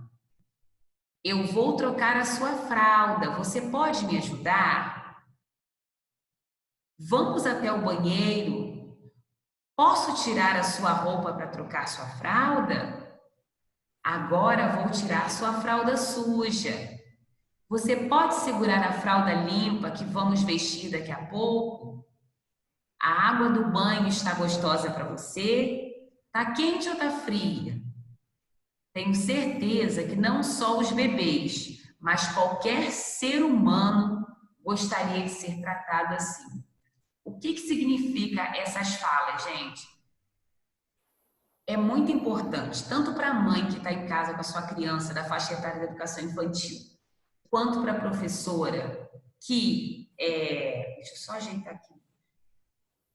Eu vou trocar a sua fralda, você pode me ajudar? Vamos até o banheiro? Posso tirar a sua roupa para trocar sua fralda? Agora vou tirar sua fralda suja. Você pode segurar a fralda limpa que vamos vestir daqui a pouco? A água do banho está gostosa para você? Tá quente ou tá fria? Tenho certeza que não só os bebês, mas qualquer ser humano gostaria de ser tratado assim. O que significa essas falas, gente? É muito importante, tanto para a mãe que está em casa com a sua criança da faixa etária da educação infantil, quanto para a professora que deixa eu só ajeitar aqui.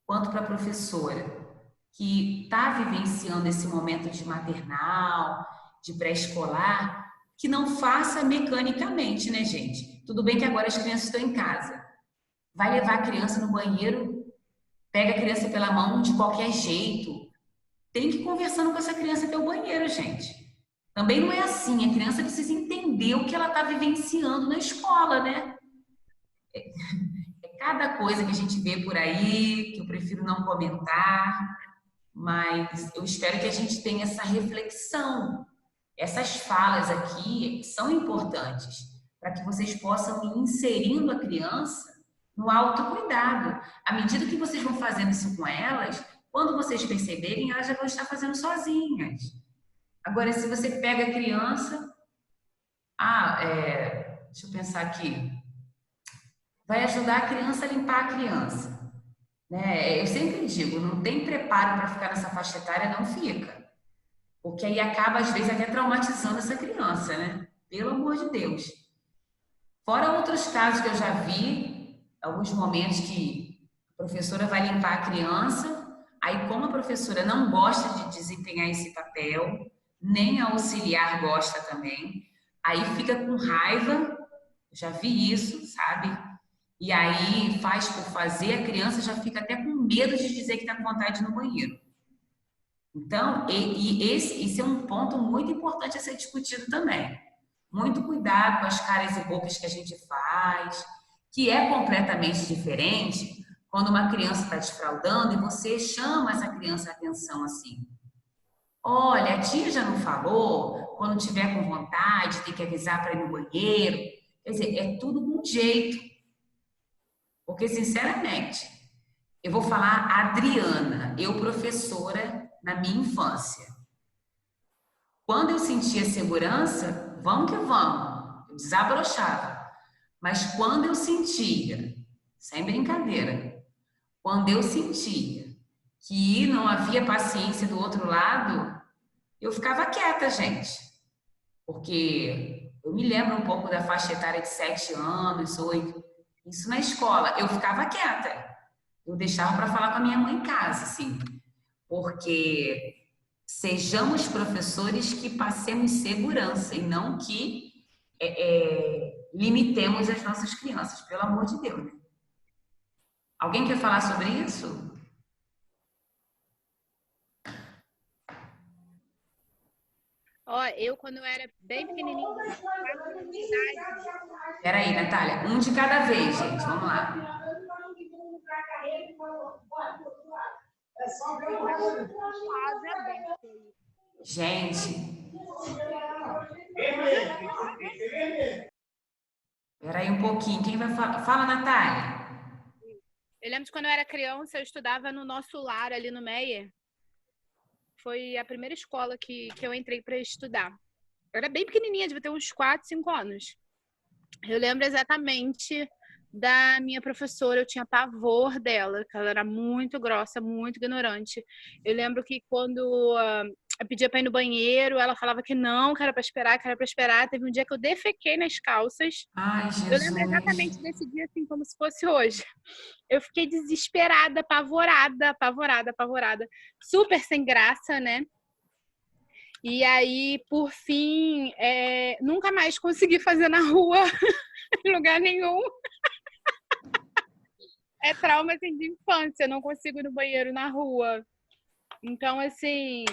Quanto para a professora que está vivenciando esse momento de maternal, de pré-escolar, que não faça mecanicamente, né, gente? Tudo bem que agora as crianças estão em casa. Vai levar a criança no banheiro, pega a criança pela mão de qualquer jeito. Tem que ir conversando com essa criança até o banheiro, gente. Também não é assim. A criança precisa entender o que ela está vivenciando na escola, né? É cada coisa que a gente vê por aí, que eu prefiro não comentar, mas eu espero que a gente tenha essa reflexão. Essas falas aqui são importantes para que vocês possam ir inserindo a criança no autocuidado. À medida que vocês vão fazendo isso com elas, quando vocês perceberem, elas já vão estar fazendo sozinhas. Agora, se você pega a criança... deixa eu pensar aqui. Vai ajudar a criança a limpar a criança. Né? Eu sempre digo, não tem preparo para ficar nessa faixa etária, não fica. Porque aí acaba, às vezes, até traumatizando essa criança, né? Pelo amor de Deus. Fora outros casos que eu já vi, alguns momentos que a professora vai limpar a criança, aí como a professora não gosta de desempenhar esse papel, nem a auxiliar gosta também, aí fica com raiva, já vi isso, sabe? E aí faz por fazer, a criança já fica até com medo de dizer que está com vontade de ir no banheiro. Então, esse é um ponto muito importante a ser discutido também. Muito cuidado com as caras e bocas que a gente faz, que é completamente diferente quando uma criança está desfraldando e você chama essa criança a atenção assim. Olha, a tia já não falou, quando tiver com vontade, tem que avisar para ir no banheiro. Quer dizer, é tudo com jeito. Porque, sinceramente, eu vou falar Adriana, eu professora na minha infância. Quando eu sentia segurança, vamos que vamos, eu desabrochava. Mas quando eu sentia, sem brincadeira, quando eu sentia que não havia paciência do outro lado, eu ficava quieta, gente. Porque eu me lembro um pouco da faixa etária de 7 anos, 8, isso na escola, eu ficava quieta. Eu deixava para falar com a minha mãe em casa, assim. Porque sejamos professores que passemos segurança e não que limitemos as nossas crianças, pelo amor de Deus, né? Alguém quer falar sobre isso? Ó, eu quando eu era bem pequenininha, 4 anos de idade, Peraí, Natália, um de cada vez, gente. Vamos lá. casa bem. Gente. Peraí um pouquinho. Quem vai falar? Fala, Natália. Eu lembro de quando eu era criança, eu estudava no nosso lar ali no Meier. Foi a primeira escola que eu entrei para estudar. Eu era bem pequenininha, devia ter uns 4, 5 anos. Eu lembro exatamente da minha professora, eu tinha pavor dela, que ela era muito grossa, muito ignorante. Eu lembro que quando eu pedia para ir no banheiro, ela falava que não, que era para esperar, que era para esperar. Teve um dia que eu defequei nas calças. Ai, Eu lembro Jesus. exatamente desse dia, assim, como se fosse hoje. Eu fiquei desesperada, apavorada. Super sem graça, né? E aí, por fim, nunca mais consegui fazer na rua, em lugar nenhum. É trauma assim, de infância, eu não consigo ir no banheiro na rua. Então, assim,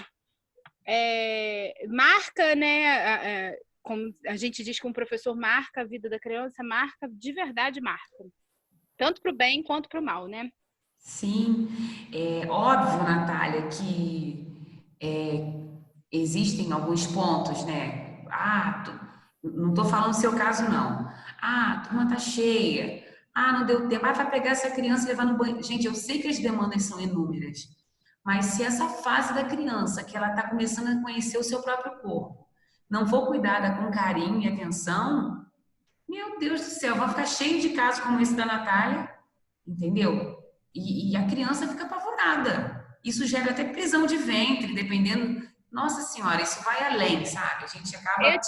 marca, né? Como a gente diz que um professor marca a vida da criança, marca, de verdade marca. Tanto para o bem quanto para o mal, né? Sim, é óbvio, Natália, que existem alguns pontos, né? Não estou falando o seu caso, não. Ah, a turma tá cheia. Ah, não deu tempo. Ah, vai pegar essa criança e levar no banho. Gente, eu sei que as demandas são inúmeras, mas se essa fase da criança, que ela está começando a conhecer o seu próprio corpo, não for cuidada com carinho e atenção, meu Deus do céu, vai ficar cheio de casos como esse da Natália, entendeu? E a criança fica apavorada. Isso gera até prisão de ventre, dependendo. Nossa Senhora, isso vai além, sabe? A gente acaba. Eu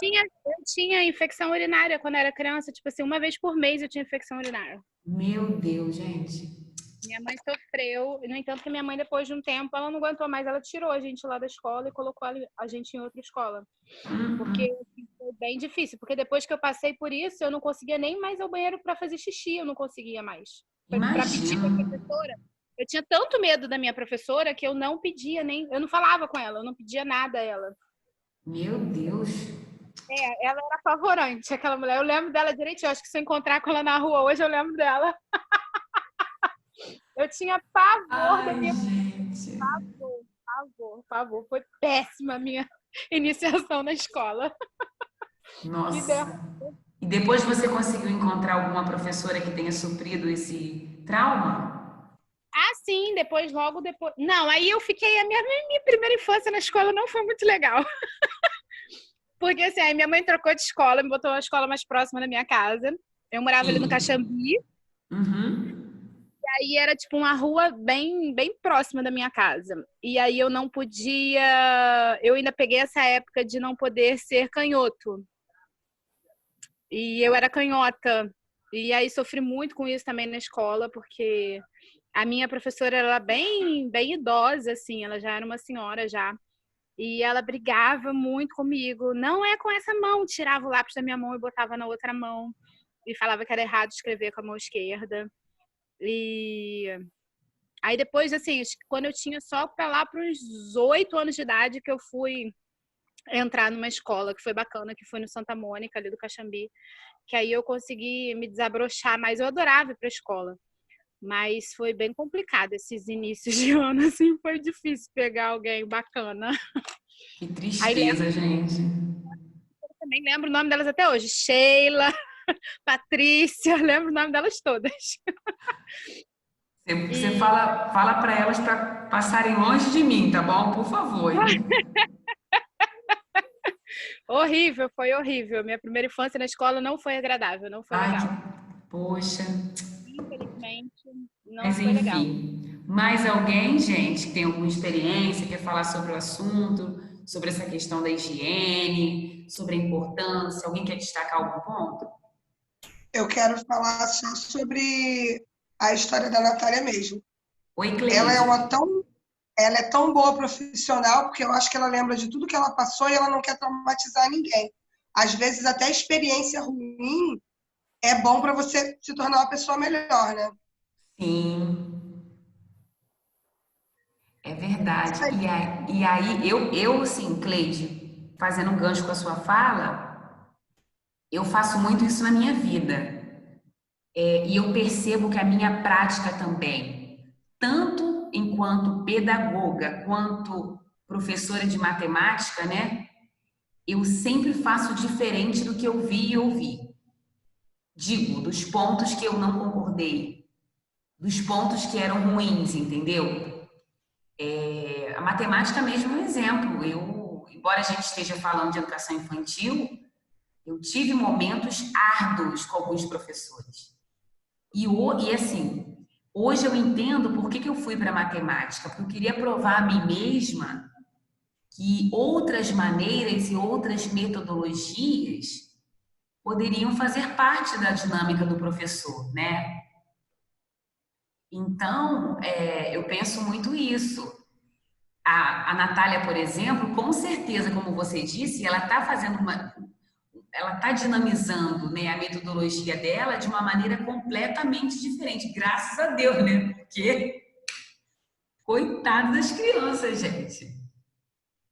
tinha infecção urinária quando era criança, tipo assim, uma vez por mês eu tinha infecção urinária. Meu Deus, gente. Minha mãe sofreu, no entanto que minha mãe, depois de um tempo, ela não aguentou mais, ela tirou a gente lá da escola e colocou a gente em outra escola. Porque assim, foi bem difícil, porque depois que eu passei por isso, eu não conseguia nem mais ir ao banheiro para fazer xixi, eu não conseguia mais. Para pedir para a professora. Eu tinha tanto medo da minha professora que eu não pedia nem, eu não falava com ela, eu não pedia nada a ela. Meu Deus. Ela era apavorante, aquela mulher. Eu lembro dela direitinho, eu acho que se eu encontrar com ela na rua hoje, eu lembro dela. Eu tinha pavor da minha... Gente. Pavor. Foi péssima a minha iniciação na escola. Nossa. E depois você conseguiu encontrar alguma professora que tenha suprido esse trauma? Ah, sim, logo depois. Não, aí eu fiquei. A minha primeira infância na escola não foi muito legal. Porque assim, aí minha mãe trocou de escola, me botou uma escola mais próxima da minha casa. Eu morava ali no Caxambi. E aí era tipo uma rua bem, bem próxima da minha casa. E aí eu não podia. Eu ainda peguei essa época de não poder ser canhoto. E eu era canhota. E aí sofri muito com isso também na escola, porque a minha professora era bem, bem idosa, assim, ela já era uma senhora já. E ela brigava muito comigo. Não é com essa mão. Tirava o lápis da minha mão e botava na outra mão. E falava que era errado escrever com a mão esquerda. E aí depois, assim, quando eu tinha só lá para uns 8 anos de idade que eu fui entrar numa escola que foi bacana, que foi no Santa Mônica, ali do Caxambi. Que aí eu consegui me desabrochar, mas eu adorava ir para a escola. Mas foi bem complicado esses inícios de ano, assim, foi difícil pegar alguém bacana. Que tristeza, gente. Eu também lembro o nome delas até hoje. Sheila, Patrícia, lembro o nome delas todas. Você fala para elas para passarem longe de mim, tá bom? Por favor. Horrível, foi horrível. Minha primeira infância na escola não foi agradável, não foi legal. Poxa. Infelizmente, não Mas foi legal. enfim, mais alguém, gente, que tem alguma experiência, quer falar sobre o assunto, sobre essa questão da higiene, sobre a importância? Alguém quer destacar algum ponto? Eu quero falar só sobre a história da Natália mesmo. Oi, Cleide. Ela é tão boa profissional, porque eu acho que ela lembra de tudo que ela passou e ela não quer traumatizar ninguém. Às vezes, até a experiência ruim é bom para você se tornar uma pessoa melhor, né? Sim, é verdade. E aí eu, assim, Cleide, fazendo um gancho com a sua fala, eu faço muito isso na minha vida. E eu percebo que a minha prática também, tanto enquanto pedagoga quanto professora de matemática, né? Eu sempre faço diferente do que eu vi e ouvi. Digo, dos pontos que eu não concordei, dos pontos que eram ruins, entendeu? A matemática mesmo é um exemplo. Embora a gente esteja falando de educação infantil, eu tive momentos árduos com alguns professores. E assim, hoje eu entendo por que eu fui para matemática, porque eu queria provar a mim mesma que outras maneiras e outras metodologias poderiam fazer parte da dinâmica do professor, né? Então, eu penso muito isso. A Natália, por exemplo, com certeza, como você disse, ela está fazendo ela está dinamizando, né, a metodologia dela de uma maneira completamente diferente, graças a Deus, né? Porque coitado das crianças, gente.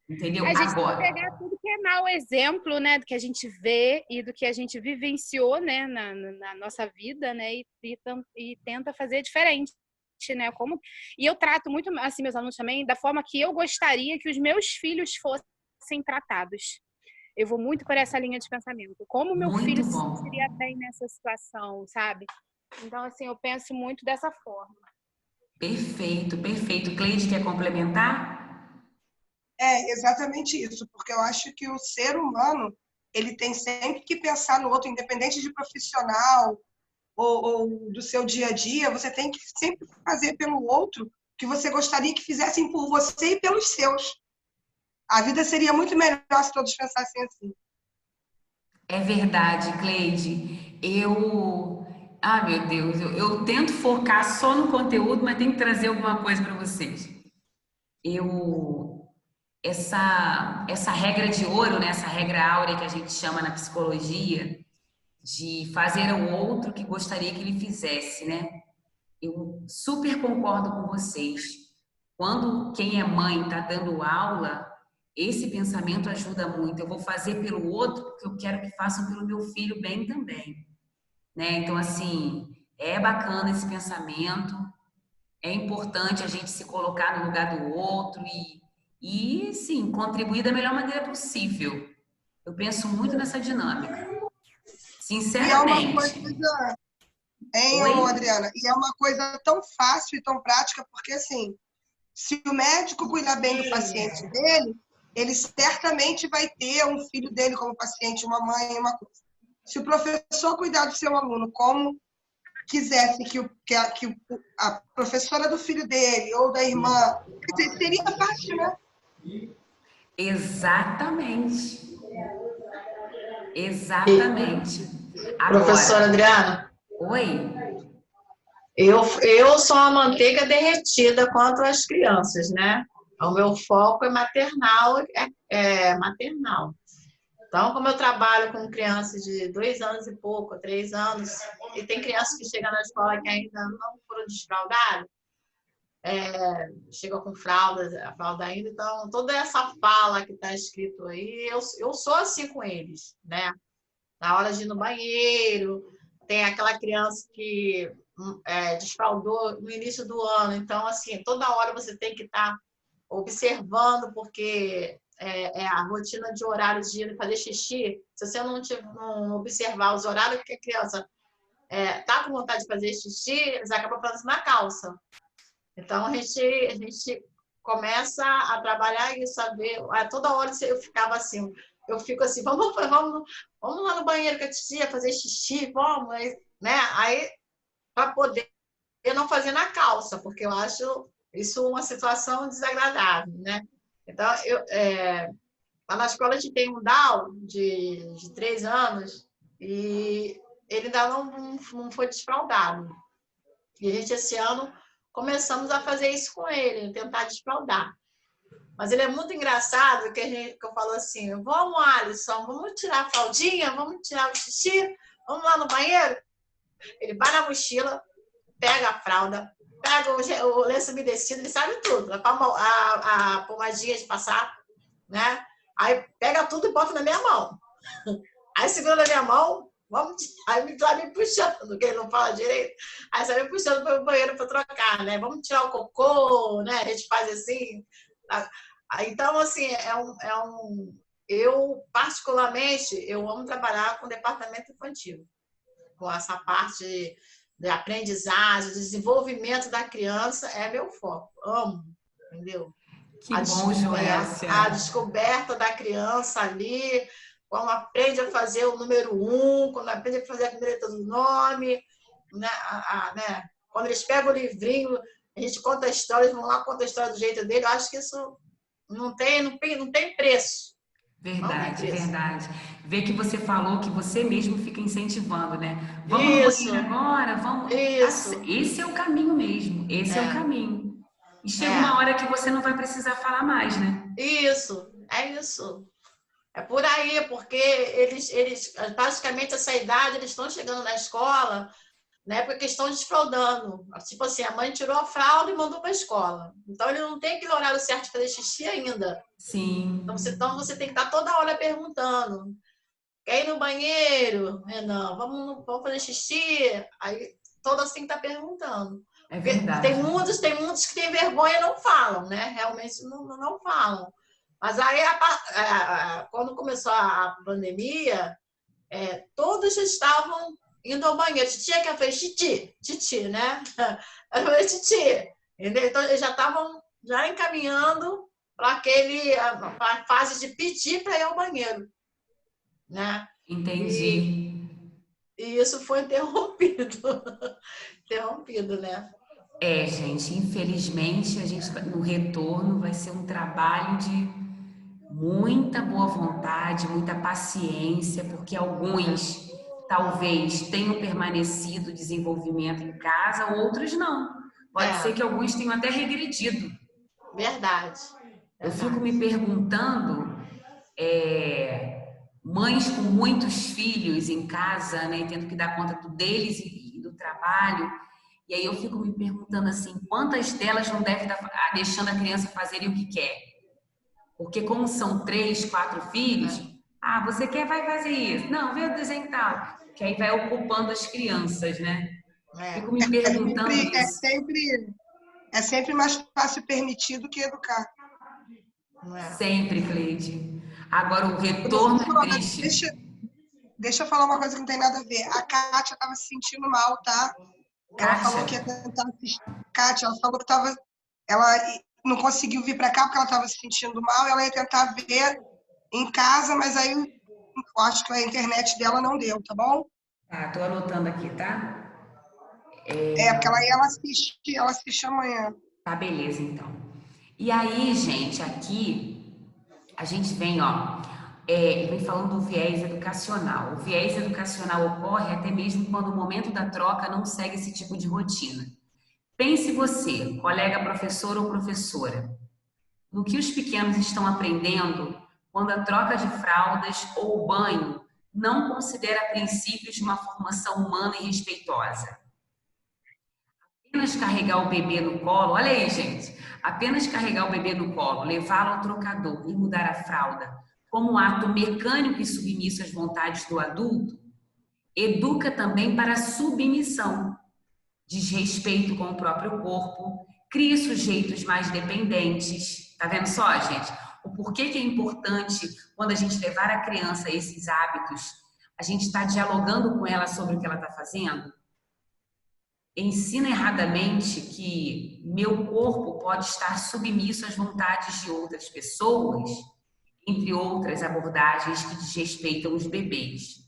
Entendeu? A gente Agora, tem que pegar tudo que é mau exemplo, né? Do que a gente vê e do que a gente vivenciou, né? Na nossa vida, né? E tenta fazer diferente, né? E eu trato muito, assim, meus alunos também, da forma que eu gostaria que os meus filhos fossem tratados. Eu vou muito por essa linha de pensamento. Como meu muito filho se bom. sentiria bem nessa situação, sabe? Então, assim, eu penso muito dessa forma. Perfeito, perfeito. Cleide, quer complementar? É exatamente isso, porque eu acho que o ser humano, ele tem sempre que pensar no outro, independente de profissional ou do seu dia a dia, você tem que sempre fazer pelo outro o que você gostaria que fizessem por você e pelos seus. A vida seria muito melhor se todos pensassem assim. É verdade, Cleide. Meu Deus, eu tento focar só no conteúdo, mas tenho que trazer alguma coisa para vocês. Essa regra de ouro, né? Essa regra áurea que a gente chama na psicologia, de fazer ao outro o que gostaria que ele fizesse, né? Eu super concordo com vocês. Quando quem é mãe está dando aula, esse pensamento ajuda muito. Eu vou fazer pelo outro porque eu quero que façam pelo meu filho bem também, né? Então, assim, é bacana esse pensamento. É importante a gente se colocar no lugar do outro sim, contribuir da melhor maneira possível. Eu penso muito nessa dinâmica. E é uma Sinceramente. coisa, hein, Oi? Adriana? E é uma coisa tão fácil e tão prática, porque assim, se o médico cuidar bem do paciente dele, ele certamente vai ter um filho dele como paciente, uma mãe, uma coisa. Se o professor cuidar do seu aluno como quisesse que a professora do filho dele ou da irmã, seria fácil, né? Exatamente. Exatamente. Professora Agora, Adriana, oi? eu sou uma manteiga derretida quanto às crianças, né? O meu foco é maternal, maternal. Então, como eu trabalho com crianças de 2 anos e pouco, 3 anos, e tem crianças que chegam na escola que ainda não foram desfraldadas, chegam com a fralda ainda, então toda essa fala que está escrito aí, eu sou assim com eles, né? Na hora de ir no banheiro, tem aquela criança que desfraldou no início do ano, então, assim, toda hora você tem que estar observando, porque a rotina de horários de fazer xixi, se você não observar os horários que a criança está com vontade de fazer xixi, eles acabam fazendo na calça. Então, a gente começa a trabalhar isso, a ver. Toda hora eu ficava assim, eu fico assim, vamos lá no banheiro que a tia fazer xixi, vamos, né? Aí, para poder não fazer na calça, porque eu acho isso uma situação desagradável, né? Então, lá na escola a gente tem um DAO de 3 anos e ele ainda não foi desfraldado. E a gente, esse ano, começamos a fazer isso com ele, tentar desfraldar. Mas ele é muito engraçado, que eu falo assim, vamos, Alisson, vamos tirar a fraldinha, vamos tirar o xixi, Vamos lá no banheiro? Ele vai na mochila, pega a fralda, pega o lenço umedecido, ele sabe tudo. A pomadinha de passar, né? Aí pega tudo e bota na minha mão. Aí segura na minha mão, aí vai me puxando, porque ele não fala direito. Aí sai me puxando para o banheiro para trocar, né? Vamos tirar o cocô, né? A gente faz assim. Então, assim, eu, particularmente, eu amo trabalhar com o departamento infantil. Com essa parte de aprendizagem, de desenvolvimento da criança, é meu foco. Amo, entendeu? Que bom, Joécia. A descoberta da criança ali, quando aprende a fazer o número 1, quando aprende a fazer a primeira letra do nome, né? Quando eles pegam o livrinho, a gente conta a história, eles vão lá contar a história do jeito dele. Eu acho que isso não tem preço. Verdade, verdade. Ver que você falou que você mesmo fica incentivando, né? Vamos no banheiro agora, vamos. Isso. Esse é o caminho mesmo. Esse é o caminho. E chega uma hora que você não vai precisar falar mais, né? Isso, é isso. É por aí, porque eles praticamente essa idade, eles estão chegando na escola, né? Porque estão desfraldando. Tipo assim, a mãe tirou a fralda e mandou para a escola. Então, ele não tem aquele horário certo de fazer xixi ainda. Sim. Então você tem que estar toda hora perguntando. Quer ir no banheiro? Renan, vamos fazer xixi? Aí todas têm que estar perguntando. É verdade. Tem muitos que têm vergonha e não falam, né? Realmente não falam. Mas aí, quando começou a pandemia, todos estavam indo ao banheiro. Titia que fez titi, né? Eu falei, titi. Entendeu? Então, eles já estavam encaminhando para a fase de pedir para ir ao banheiro, né? Entendi. E isso foi interrompido. Interrompido, né? Gente, infelizmente, no retorno vai ser um trabalho de muita boa vontade, muita paciência, porque alguns talvez tenham permanecido o desenvolvimento em casa, outros não. Pode ser que alguns tenham até regredido. Verdade. Eu fico me perguntando, mães com muitos filhos em casa, né, tendo que dar conta deles e do trabalho, e aí eu fico me perguntando assim, quantas delas não devem estar deixando a criança fazer o que quer? Porque como são 3, 4 filhos, você quer, vai fazer isso. Não, vê o desenho tal. Que aí vai ocupando as crianças, né? Fico me perguntando isso. É sempre mais fácil permitir do que educar. Sempre, Cleide. Agora, o retorno é triste. Deixa eu falar uma coisa que não tem nada a ver. A Kátia estava se sentindo mal, tá? Ela falou que ia tentar assistir. Kátia, ela falou que ela não conseguiu vir para cá porque ela estava se sentindo mal. Ela ia tentar ver em casa, mas aí eu acho que a internet dela não deu, tá bom? Tá, tô anotando aqui, tá? Porque ela assiste amanhã. Tá, beleza, então. E aí, gente, aqui a gente vem, vem falando do viés educacional. O viés educacional ocorre até mesmo quando o momento da troca não segue esse tipo de rotina. Pense você, colega professor ou professora, no que os pequenos estão aprendendo quando a troca de fraldas ou o banho não considera princípios de uma formação humana e respeitosa. Apenas carregar o bebê no colo, olha aí, gente, apenas carregar o bebê no colo, levá-lo ao trocador e mudar a fralda como um ato mecânico e submisso às vontades do adulto, educa também para a submissão, desrespeito com o próprio corpo, cria sujeitos mais dependentes. Tá vendo só, gente? O porquê que é importante, quando a gente levar a criança a esses hábitos, a gente está dialogando com ela sobre o que ela está fazendo? Ensina erradamente que meu corpo pode estar submisso às vontades de outras pessoas, entre outras abordagens que desrespeitam os bebês.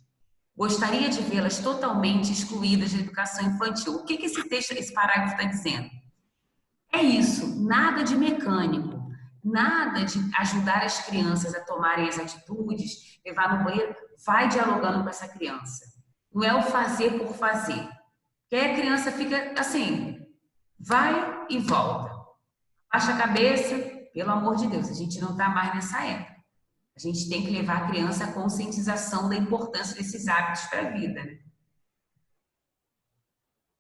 Gostaria de vê-las totalmente excluídas da educação infantil. O que esse parágrafo está dizendo? É isso, nada de mecânico, nada de ajudar as crianças a tomarem as atitudes, levar no banheiro, vai dialogando com essa criança. Não é o fazer por fazer. Porque aí a criança fica assim, vai e volta. Baixa a cabeça, pelo amor de Deus, a gente não está mais nessa época. A gente tem que levar a criança à conscientização da importância desses hábitos para a vida, né?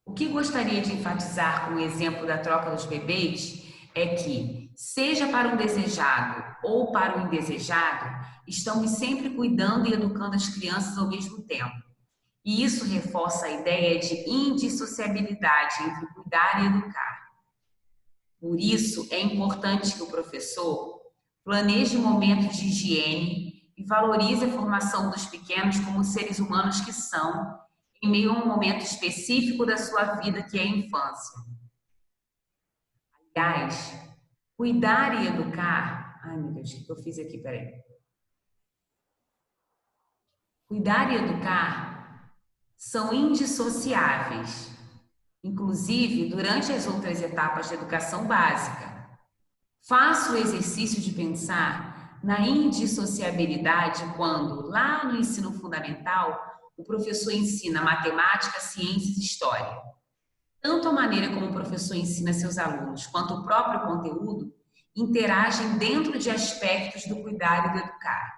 O que gostaria de enfatizar com o exemplo da troca dos bebês é que, seja para um desejado ou para o indesejado, estamos sempre cuidando e educando as crianças ao mesmo tempo. E isso reforça a ideia de indissociabilidade entre cuidar e educar. Por isso, é importante que o professor planeje momentos de higiene e valorize a formação dos pequenos como seres humanos que são, em meio a um momento específico da sua vida, que é a infância. Aliás, cuidar e educar... Ai, meu Deus, o que eu fiz aqui? Peraí. Cuidar e educar são indissociáveis, inclusive durante as outras etapas da educação básica. Faça o exercício de pensar na indissociabilidade quando, lá no ensino fundamental, o professor ensina matemática, ciências e história. Tanto a maneira como o professor ensina seus alunos, quanto o próprio conteúdo, interagem dentro de aspectos do cuidar e do educar.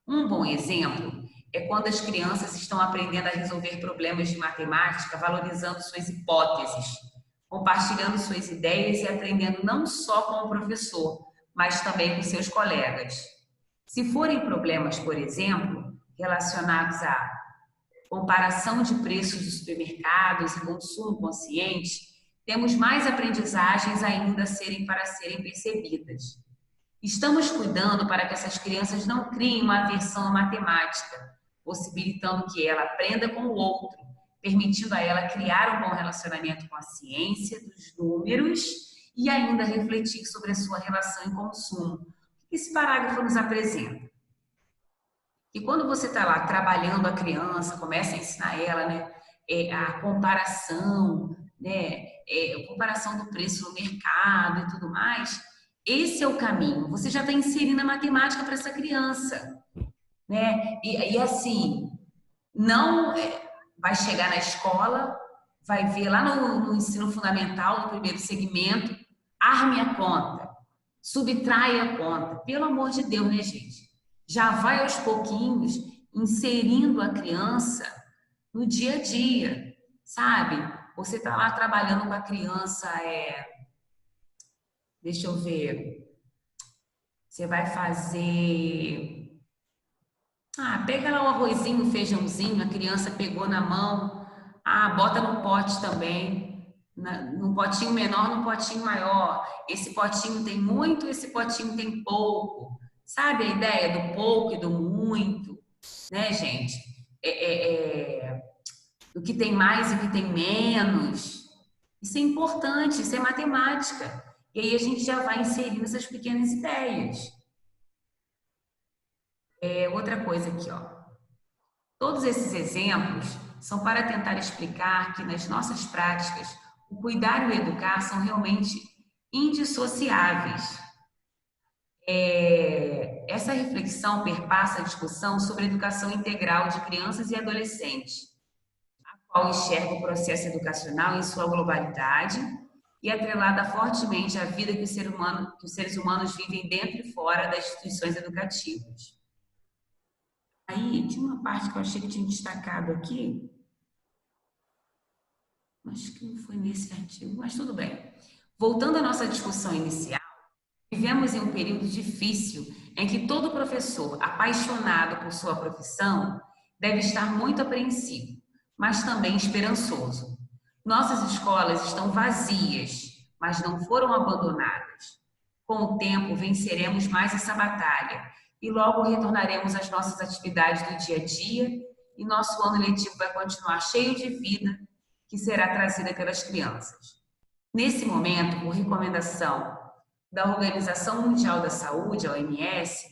Um bom exemplo é quando as crianças estão aprendendo a resolver problemas de matemática, valorizando suas hipóteses, compartilhando suas ideias e aprendendo não só com o professor, mas também com seus colegas. Se forem problemas, por exemplo, relacionados à comparação de preços de supermercados e consumo consciente, temos mais aprendizagens ainda para serem percebidas. Estamos cuidando para que essas crianças não criem uma aversão à matemática, possibilitando que ela aprenda com o outro, permitindo a ela criar um bom relacionamento com a ciência, dos números e ainda refletir sobre a sua relação em consumo. O que esse parágrafo nos apresenta? E quando você está lá trabalhando a criança, começa a ensinar ela, né, a comparação, né, a comparação do preço no mercado e tudo mais, esse é o caminho. Você já está inserindo a matemática para essa criança, né? E assim, não vai chegar na escola, vai ver lá no ensino fundamental, no primeiro segmento, arme a conta, subtraia a conta. Pelo amor de Deus, né, gente? Já vai aos pouquinhos inserindo a criança no dia a dia, sabe? Você está lá trabalhando com a criança, deixa eu ver, você vai fazer... pega lá o arrozinho, o feijãozinho, a criança pegou na mão, bota no pote também, num potinho menor, num potinho maior. Esse potinho tem muito, esse potinho tem pouco. Sabe a ideia do pouco e do muito, né, gente? Do que tem mais e o que tem menos. Isso é importante, isso é matemática. E aí a gente já vai inserindo essas pequenas ideias. Outra coisa aqui, ó. Todos esses exemplos são para tentar explicar que nas nossas práticas, o cuidar e o educar são realmente indissociáveis. Essa reflexão perpassa a discussão sobre a educação integral de crianças e adolescentes, a qual enxerga o processo educacional em sua globalidade e atrelada fortemente à vida que os seres humanos vivem dentro e fora das instituições educativas. Aí, tinha uma parte que eu achei que tinha destacado aqui, acho que não foi nesse artigo, mas tudo bem. Voltando à nossa discussão inicial, vivemos em um período difícil em que todo professor apaixonado por sua profissão deve estar muito apreensivo, mas também esperançoso. Nossas escolas estão vazias, mas não foram abandonadas. Com o tempo, venceremos mais essa batalha e logo retornaremos às nossas atividades do dia a dia e nosso ano letivo vai continuar cheio de vida que será trazida pelas crianças. Nesse momento, por recomendação da Organização Mundial da Saúde, a OMS,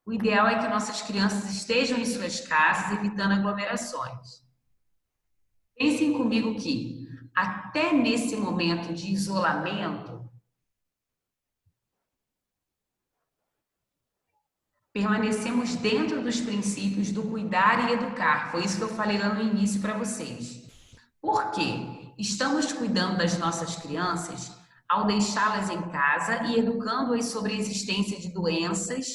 o ideal é que nossas crianças estejam em suas casas, evitando aglomerações. Pensem comigo que, até nesse momento de isolamento, permanecemos dentro dos princípios do cuidar e educar. Foi isso que eu falei lá no início para vocês. Por quê? Estamos cuidando das nossas crianças ao deixá-las em casa e educando-as sobre a existência de doenças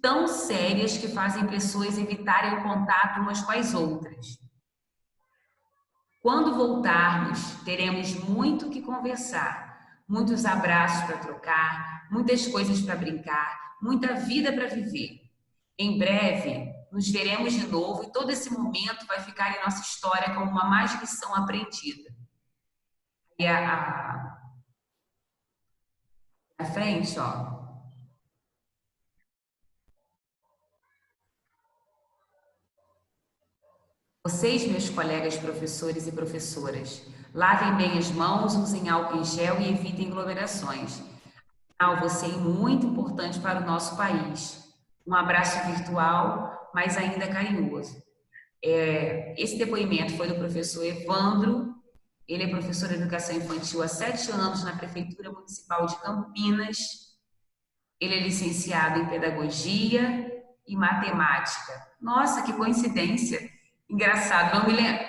tão sérias que fazem pessoas evitarem o contato umas com as outras. Quando voltarmos, teremos muito o que conversar, muitos abraços para trocar, muitas coisas para brincar, muita vida para viver. Em breve, nos veremos de novo e todo esse momento vai ficar em nossa história como uma mais lição aprendida. E à frente, ó. Vocês, meus colegas professores e professoras, lavem bem as mãos, usem álcool em gel e evitem aglomerações. Afinal, você é muito importante para o nosso país. Um abraço virtual, mas ainda carinhoso. Esse depoimento foi do professor Evandro. Ele é professor de educação infantil há 7 anos na Prefeitura Municipal de Campinas. Ele é licenciado em Pedagogia e Matemática. Nossa, que coincidência! Engraçado, não me lembro.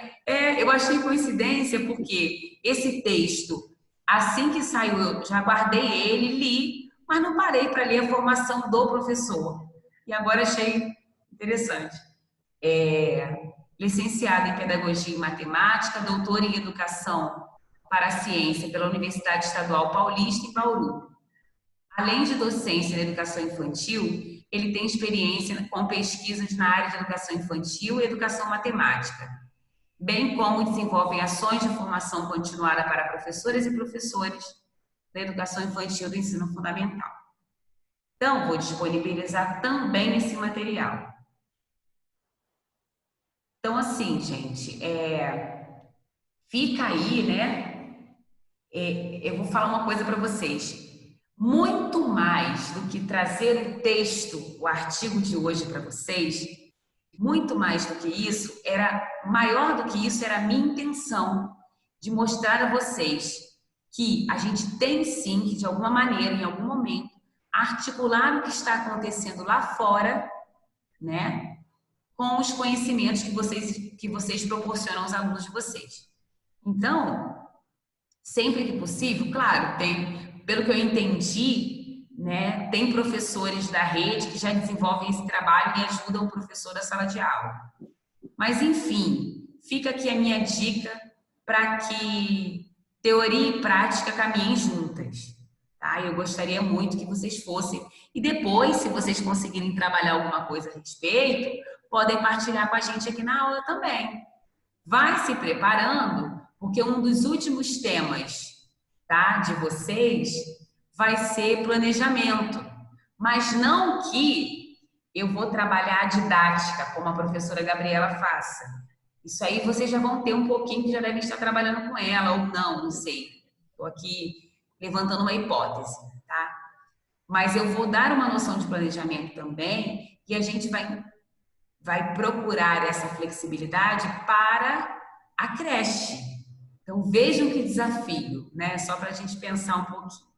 Eu achei coincidência porque esse texto, assim que saiu, eu já guardei ele, li, mas não parei para ler a formação do professor. E agora achei interessante. Licenciado em Pedagogia e Matemática, doutor em Educação para a Ciência pela Universidade Estadual Paulista, em Bauru. Além de docência na educação infantil, ele tem experiência com pesquisas na área de educação infantil e educação matemática, bem como desenvolve ações de formação continuada para professoras e professores da educação infantil do ensino fundamental. Então, vou disponibilizar também esse material. Então, assim, gente, fica aí, né? Eu vou falar uma coisa para vocês. Muito mais do que trazer o texto, o artigo de hoje para vocês, muito mais do que isso, maior do que isso, era a minha intenção de mostrar a vocês que a gente tem sim que, de alguma maneira, em algum momento, articular o que está acontecendo lá fora, né, com os conhecimentos que vocês proporcionam aos alunos de vocês. Então, sempre que possível, claro, pelo que eu entendi, né, tem professores da rede que já desenvolvem esse trabalho e ajudam o professor da sala de aula. Mas, enfim, fica aqui a minha dica para que teoria e prática caminhem juntas. Tá? Eu gostaria muito que vocês fossem. E depois, se vocês conseguirem trabalhar alguma coisa a respeito, podem partilhar com a gente aqui na aula também. Vai se preparando, porque um dos últimos temas, tá, de vocês vai ser planejamento. Mas não que eu vou trabalhar a didática, como a professora Gabriela faça. Isso aí vocês já vão ter um pouquinho que já devem estar trabalhando com ela, ou não sei. Estou aqui levantando uma hipótese, tá? Mas eu vou dar uma noção de planejamento também, e a gente vai procurar essa flexibilidade para a creche. Então, vejam que desafio, né? Só para a gente pensar um pouquinho.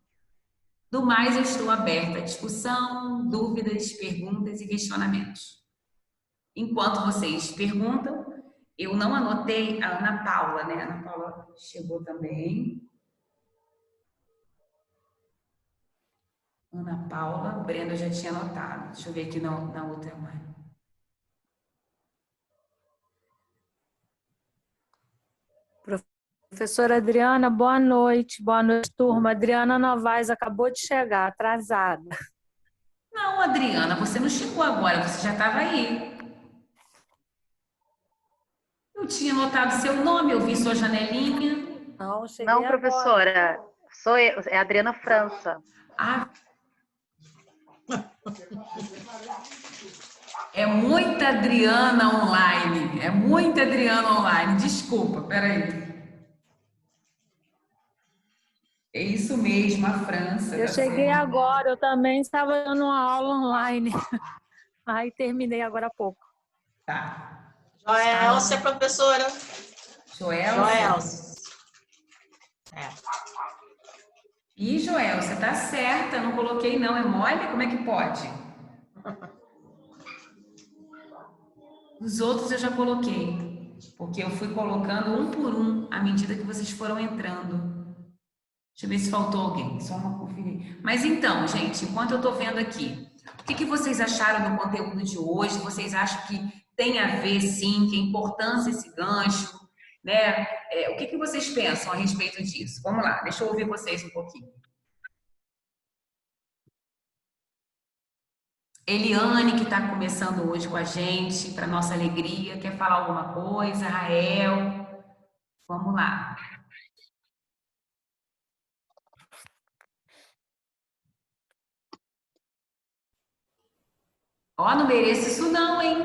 Do mais, eu estou aberta à discussão, dúvidas, perguntas e questionamentos. Enquanto vocês perguntam, eu não anotei a Ana Paula, né? A Ana Paula chegou também. Ana Paula, Brenda já tinha anotado. Deixa eu ver aqui na outra mãe. Professora Adriana, boa noite, turma. Adriana Novaes acabou de chegar, atrasada. Não, Adriana, você não chegou agora, você já estava aí. Eu tinha anotado seu nome, eu vi sua janelinha. Não, professora, agora. Sou eu, é a Adriana França. Ah. É muita Adriana online, desculpa, peraí. É isso mesmo, a França. Eu cheguei agora, eu também estava dando uma aula online. Aí terminei agora há pouco. Tá. Joelcia, professora. Joelcia. Ih, Joelcia, tá certa, não coloquei não, é mole? Como é que pode? Os outros eu já coloquei, porque eu fui colocando um por um à medida que vocês foram entrando. Deixa eu ver se faltou alguém, só uma conferir. Mas então, gente, enquanto eu tô vendo aqui, que vocês acharam do conteúdo de hoje? Vocês acham que tem a ver, sim, que é importância esse gancho, né? O que vocês pensam a respeito disso? Vamos lá, deixa eu ouvir vocês um pouquinho. Eliane, que está começando hoje com a gente, para nossa alegria, quer falar alguma coisa? Rael, vamos lá. Ó, não mereço isso não, hein?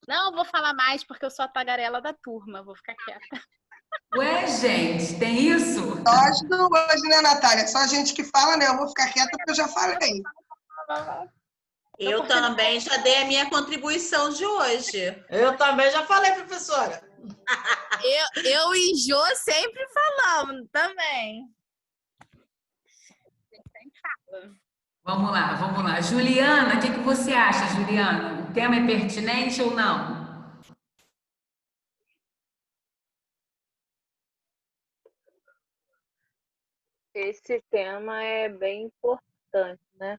Não, vou falar mais porque eu sou a tagarela da turma, vou ficar quieta. Ué, gente, tem isso? Lógico, hoje, né, Natália? Só a gente que fala, né? Eu vou ficar quieta porque eu já falei. Eu também já dei a minha contribuição de hoje. Eu também já falei, professora. Eu e Jô sempre falamos também. Vamos lá, vamos lá. Juliana, o que você acha, Juliana? O tema é pertinente ou não? Esse tema é bem importante, né?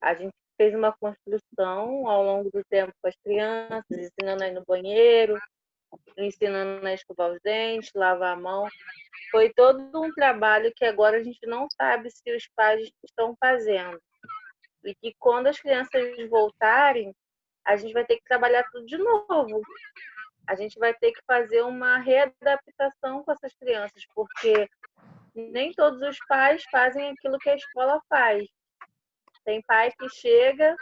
A gente fez uma construção ao longo do tempo com as crianças, ensinando a ir no banheiro, ensinando a escovar os dentes, lavar a mão. Foi todo um trabalho que agora a gente não sabe se os pais estão fazendo. E que quando as crianças voltarem, a gente vai ter que trabalhar tudo de novo. A gente vai ter que fazer uma readaptação com essas crianças, porque nem todos os pais fazem aquilo que a escola faz. Tem pai que chega,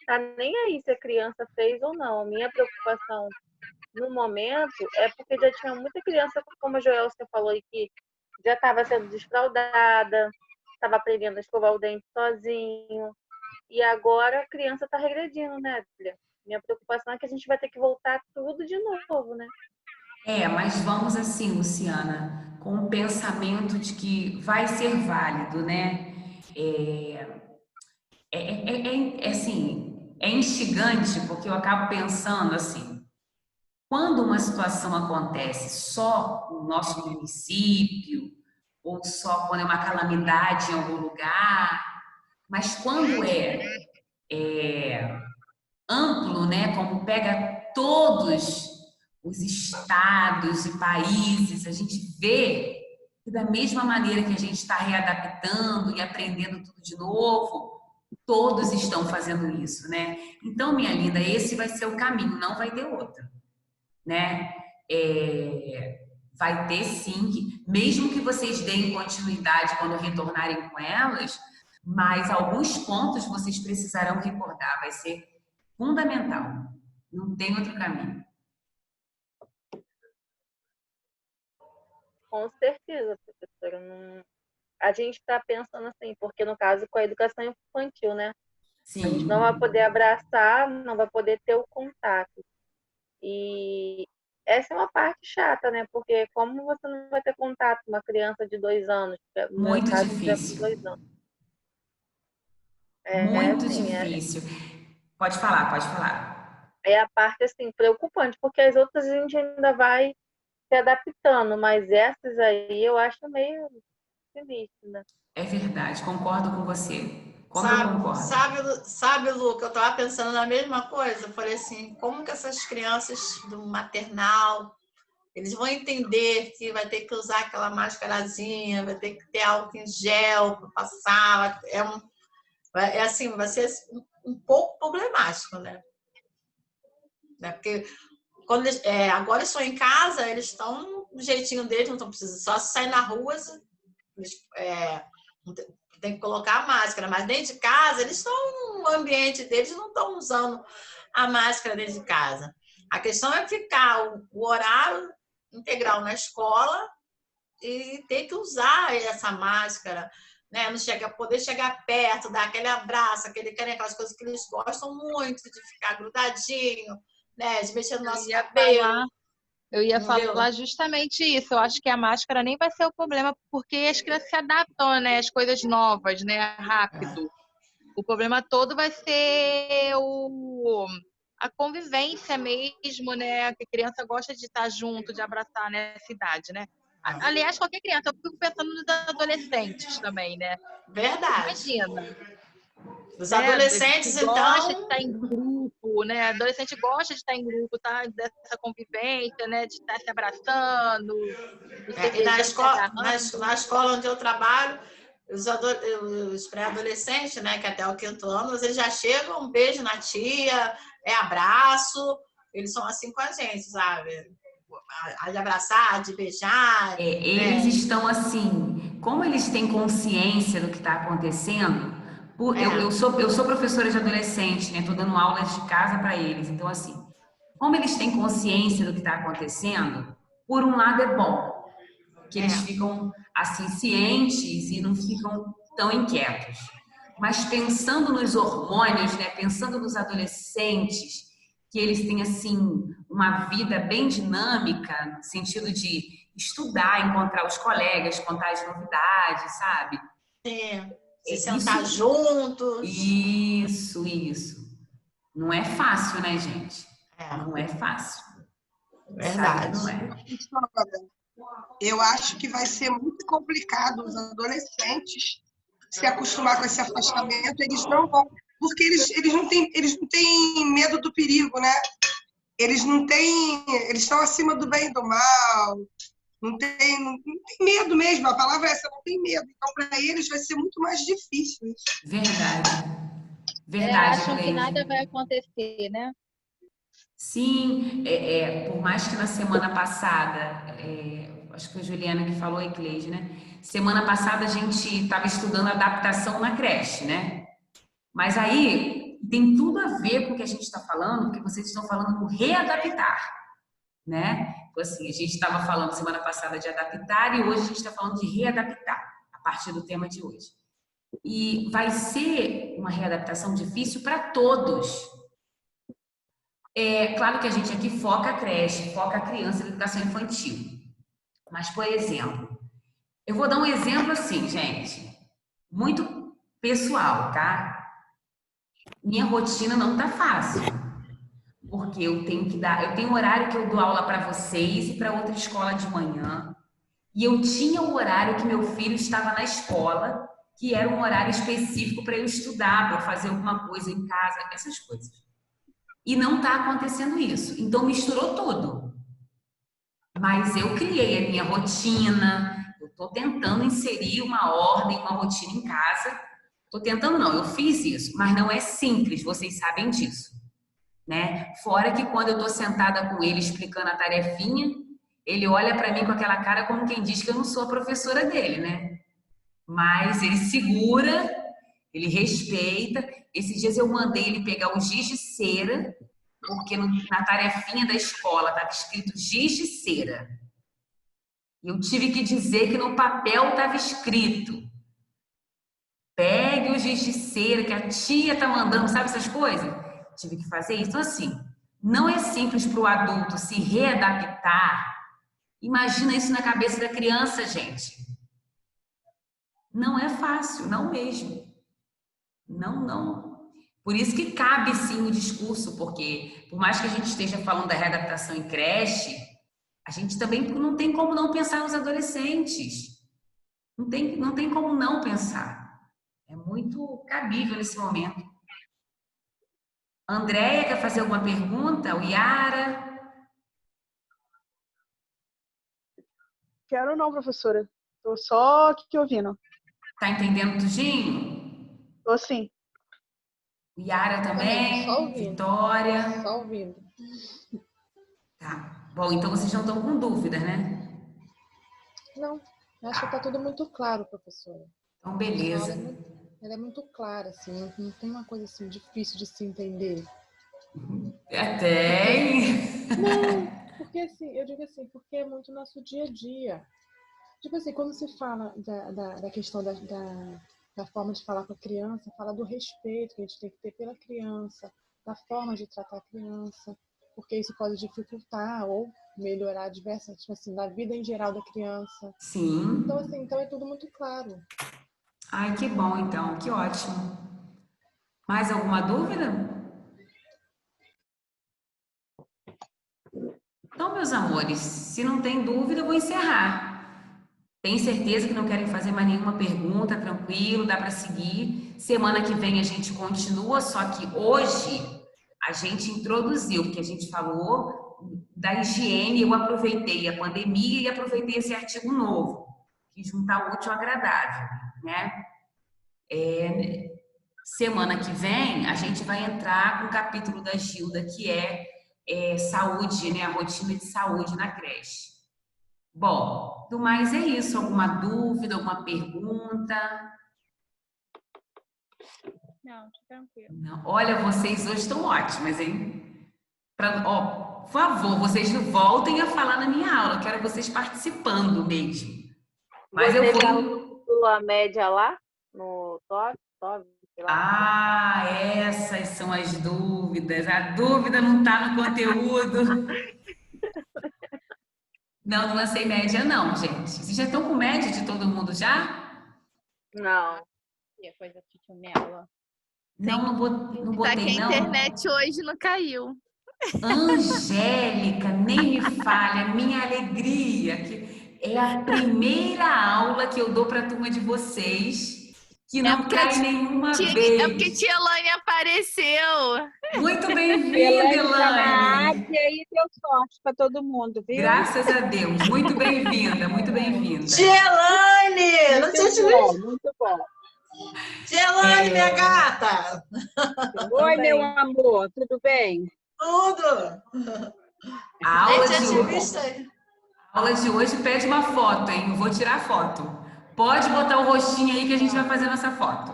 tá nem aí se a criança fez ou não. Minha preocupação no momento é porque já tinha muita criança, como a Joelcia falou aí, que já estava sendo desfraldada, estava aprendendo a escovar o dente sozinho. E agora a criança está regredindo, né, filha? Minha preocupação é que a gente vai ter que voltar tudo de novo, né? Mas vamos assim, Luciana, com o pensamento de que vai ser válido, né? Assim, é instigante, porque eu acabo pensando assim, quando uma situação acontece só no nosso município, ou só quando é uma calamidade em algum lugar, mas quando é amplo, né, como pega todos os estados e países, a gente vê que da mesma maneira que a gente está readaptando e aprendendo tudo de novo, todos estão fazendo isso, né? Então, minha linda, esse vai ser o caminho, não vai ter outro, né? Vai ter sim, mesmo que vocês deem continuidade quando retornarem com elas, mas alguns pontos vocês precisarão recordar, vai ser fundamental. Não tem outro caminho. Com certeza, professora. A gente está pensando assim, porque no caso com a educação infantil, né? Sim. A gente não vai poder abraçar, não vai poder ter o contato. E essa é uma parte chata, né? Porque como você não vai ter contato com uma criança de 2 anos? Muito difícil. 2 anos. Muito difícil. Pode falar, pode falar. É a parte, assim, preocupante, porque as outras a gente ainda vai se adaptando, mas essas aí eu acho meio sinistro, né? É verdade, concordo com você. Como sabe, eu concordo. Sabe, Lu, que eu estava pensando na mesma coisa. Eu falei assim, como que essas crianças do maternal, eles vão entender que vai ter que usar aquela máscarazinha, vai ter que ter álcool em gel para passar. Assim, vai ser um pouco problemático, né? Porque quando agora eles estão em casa, eles estão do jeitinho deles, não estão precisando, só sair na rua, tem que colocar a máscara, mas dentro de casa, eles estão no ambiente deles, não estão usando a máscara dentro de casa. A questão é ficar o horário integral na escola e ter que usar essa máscara, né? Não poder chegar perto, dar aquele abraço, aquelas coisas que eles gostam muito, de ficar grudadinho, né? De mexer no nosso cabelo. Eu ia falar justamente isso. Eu acho que a máscara nem vai ser o problema, porque as crianças se adaptam, né? As coisas novas, né? Rápido. O problema todo vai ser a convivência mesmo, né? Que a criança gosta de estar junto, de abraçar nessa idade, né? Aliás, qualquer criança, eu fico pensando nos adolescentes também, né? Verdade. Imagina. Os Né? adolescentes, Que gosta de então, estar em grupo, né? Adolescente gosta de estar em grupo, tá? Dessa convivência, né? De estar se abraçando, de se e na beijando, se escola, agarrando. na escola onde eu trabalho, os pré-adolescentes, né, que até o 5º ano, eles já chegam, um beijo na tia, abraço, eles são assim com a gente, sabe? De abraçar, de beijar. Eles estão assim, como eles têm consciência do que está acontecendo, eu sou professora de adolescente, né? Estou dando aulas de casa para eles. Então, assim, como eles têm consciência do que está acontecendo, por um lado é bom, que eles ficam assim cientes e não ficam tão inquietos. Mas pensando nos hormônios, né? Pensando nos adolescentes, que eles têm assim uma vida bem dinâmica, no sentido de estudar, encontrar os colegas, contar as novidades, sabe? Se sentar juntos. Isso. Não é fácil, né, gente? Não é fácil. Verdade. Sabe, não é. Eu acho que vai ser muito complicado os adolescentes se acostumar com esse afastamento. Eles não vão, porque eles não têm medo do perigo, né? Eles estão acima do bem e do mal. Não tem medo mesmo. A palavra é essa, não tem medo. Então, para eles vai ser muito mais difícil isso. Verdade, acham que Cleide. nada vai acontecer, né? Sim, por mais que na semana passada, acho que foi a Juliana que falou, e Cleide, né? Semana passada a gente estava estudando adaptação na creche, né? Mas aí tem tudo a ver com o que a gente está falando, porque vocês estão falando do readaptar, né? Então, assim, a gente estava falando semana passada de adaptar e hoje a gente está falando de readaptar, a partir do tema de hoje. E vai ser uma readaptação difícil para todos. É claro que a gente aqui foca a creche, foca a criança na educação infantil. Mas, por exemplo, eu vou dar um exemplo assim, gente, muito pessoal, tá? Minha rotina não tá fácil, porque eu tenho um horário que eu dou aula para vocês e para outra escola de manhã, e eu tinha o horário que meu filho estava na escola, que era um horário específico para eu estudar, para eu fazer alguma coisa em casa, essas coisas. E não está acontecendo isso. Então, misturou tudo. Mas eu criei a minha rotina, eu estou tentando inserir uma ordem, uma rotina em casa. Estou tentando não, eu fiz isso, mas não é simples, vocês sabem disso. Né? Fora que quando eu estou sentada com ele explicando a tarefinha, ele olha para mim com aquela cara como quem diz que eu não sou a professora dele, né? Mas ele segura, ele respeita. Esses dias eu mandei ele pegar o giz de cera, porque na tarefinha da escola estava escrito giz de cera. Eu tive que dizer que no papel estava escrito: pegue o giz de cera que a tia tá mandando, sabe essas coisas? Tive que fazer isso. Então, assim, não é simples para o adulto se readaptar. Imagina isso na cabeça da criança, gente. Não é fácil, não mesmo. Não. Por isso que cabe sim o discurso, porque por mais que a gente esteja falando da readaptação em creche, a gente também não tem como não pensar nos adolescentes. Não tem como não pensar. É muito cabível nesse momento. Andréia, quer fazer alguma pergunta? O Yara? Quero não, professora. Estou só aqui ouvindo. Tá entendendo tudinho? Tô sim. Yara também? Vitória? Só ouvindo. Tá. Bom, então vocês não estão com dúvida, né? Não, acho que tá tudo muito claro, professora. Então, beleza. Ela é muito clara, assim, não tem uma coisa assim difícil de se entender. Tem! Não, porque assim, eu digo assim, porque é muito nosso dia a dia. Tipo assim, quando se fala da questão da forma de falar com a criança, fala do respeito que a gente tem que ter pela criança, da forma de tratar a criança, porque isso pode dificultar ou melhorar diversas, tipo assim, na vida em geral da criança. Sim. Então, assim, então é tudo muito claro. Ai, que bom, então. Que ótimo. Mais alguma dúvida? Então, meus amores, se não tem dúvida, eu vou encerrar. Tem certeza que não querem fazer mais nenhuma pergunta? Tranquilo, dá para seguir. Semana que vem a gente continua, só que hoje a gente introduziu, porque a gente falou da higiene, eu aproveitei a pandemia e aproveitei esse artigo novo, que juntar o útil ao agradável, né? Semana que vem a gente vai entrar com o capítulo da Gilda, que é saúde, né? A rotina de saúde na creche. Bom, do mais é isso. Alguma dúvida, alguma pergunta? Não, tô tranquilo. Não. Olha, vocês hoje estão ótimas, hein? Por favor, vocês não voltem a falar na minha aula. Eu quero vocês participando mesmo. Mas Você eu vou... calculou a média lá no top, sei lá. Ah, essas são as dúvidas. A dúvida não está no conteúdo. Não lancei média não, gente. Vocês já estão com média de todo mundo já? Não. Coisa de nela. Não Tá botei que a não. internet hoje não caiu. Angélica, nem me fale, a minha alegria, que é a primeira aula que eu dou para a turma de vocês, que não cai nenhuma vez. É porque tia Elaine apareceu. Muito bem-vinda, Elaine tá na Elaine. Ásia e deu sorte para todo mundo, viu? Graças a Deus. Muito bem-vinda, muito bem-vinda. Tia Elaine! Não tinha te visto. Muito bom. Tia Elaine, minha gata! Oi, meu amor, tudo bem? Tudo! A Nem aula tinha de te hoje, visto aí. a aula de hoje pede uma foto, hein? Eu vou tirar foto. Pode botar o rostinho aí que a gente vai fazer nossa foto.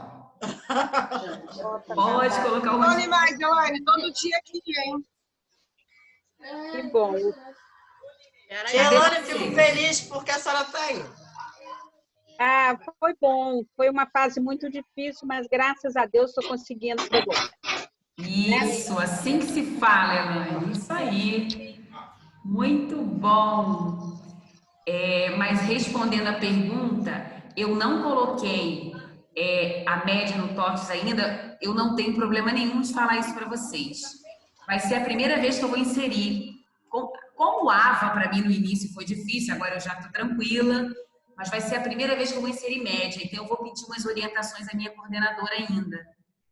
Pode colocar o Não rostinho. mais, Elaine, todo dia aqui, hein? Que bom. Tia Elaine, fico feliz porque a senhora está aí. Ah, foi bom. Foi uma fase muito difícil, mas graças a Deus estou conseguindo ser bom. Isso, assim que se fala, Elaine. Isso aí. Muito bom. Mas respondendo a pergunta, eu não coloquei a média no TOEFL ainda. Eu não tenho problema nenhum de falar isso para vocês. Vai ser a primeira vez que eu vou inserir. Como o AVA para mim no início foi difícil, agora eu já estou tranquila. Mas vai ser a primeira vez que eu vou inserir média. Então eu vou pedir umas orientações à minha coordenadora ainda,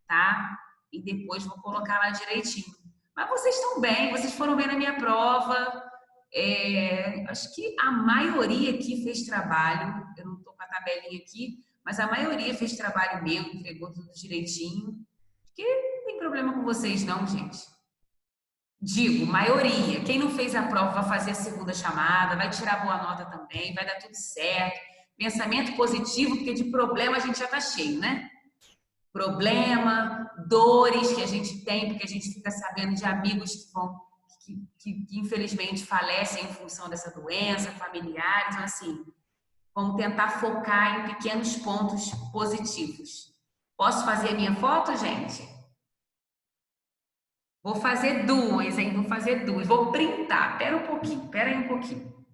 tá? E depois vou colocar lá direitinho. Mas vocês estão bem, vocês foram bem na minha prova. Acho que a maioria aqui fez trabalho. Eu não estou com a tabelinha aqui, mas a maioria fez trabalho meu, entregou tudo direitinho. Porque não tem problema com vocês não, gente. Digo, maioria. Quem não fez a prova vai fazer a segunda chamada, vai tirar boa nota também, vai dar tudo certo. Pensamento positivo, porque de problema a gente já está cheio, né? Problema, dores que a gente tem, porque a gente fica sabendo de amigos que infelizmente falecem em função dessa doença, familiares. Então, assim, vamos tentar focar em pequenos pontos positivos. Posso fazer a minha foto, gente? Vou fazer duas, hein? Vou fazer duas. Vou printar. Pera aí um pouquinho.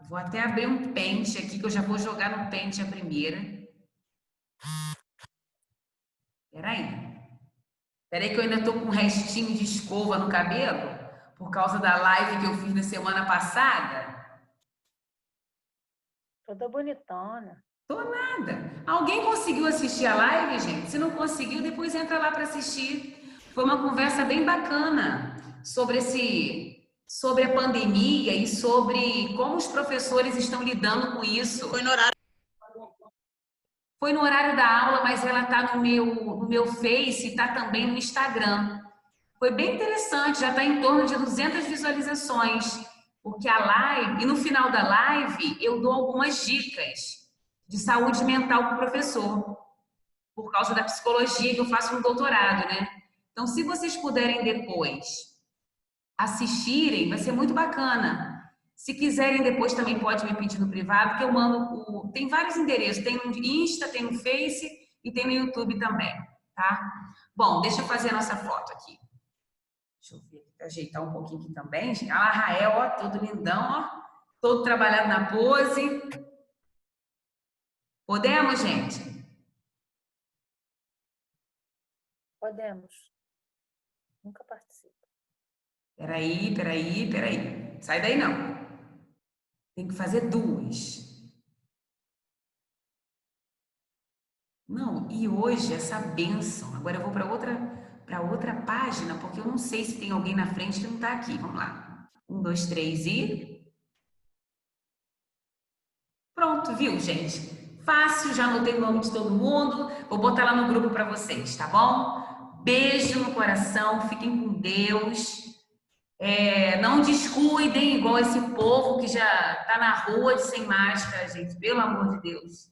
Vou até abrir um pente aqui, que eu já vou jogar no pente a primeira. Pera aí que eu ainda tô com um restinho de escova no cabelo, por causa da live que eu fiz na semana passada. Toda bonitona. Tô nada. Alguém conseguiu assistir a live, gente? Se não conseguiu, depois entra lá para assistir. Foi uma conversa bem bacana sobre a pandemia e sobre como os professores estão lidando com isso. Foi no horário da aula, mas ela tá no meu Face e tá também no Instagram. Foi bem interessante, já está em torno de 200 visualizações, porque a live, e no final da live eu dou algumas dicas de saúde mental para o professor, por causa da psicologia que eu faço no doutorado, né? Então, se vocês puderem depois assistirem, vai ser muito bacana. Se quiserem depois também pode me pedir no privado, que eu mando tem vários endereços, tem no Insta, tem no Face e tem no YouTube também, tá? Bom, deixa eu fazer a nossa foto aqui. Deixa eu ver, ajeitar um pouquinho aqui também. Olha lá, Rael, ó, todo lindão, ó, todo trabalhado na pose. Podemos, gente? Podemos. Nunca participo. Peraí. Sai daí, não. Tem que fazer 2. Não, e hoje essa bênção. Agora eu vou para outra página, porque eu não sei se tem alguém na frente que não está aqui. Vamos lá. 1, 2, 3 e... Pronto, viu, gente? Fácil, já anotei o nome de todo mundo. Vou botar lá no grupo para vocês, tá bom? Beijo no coração, fiquem com Deus. Não descuidem igual esse povo que já tá na rua de sem máscara, gente. Pelo amor de Deus.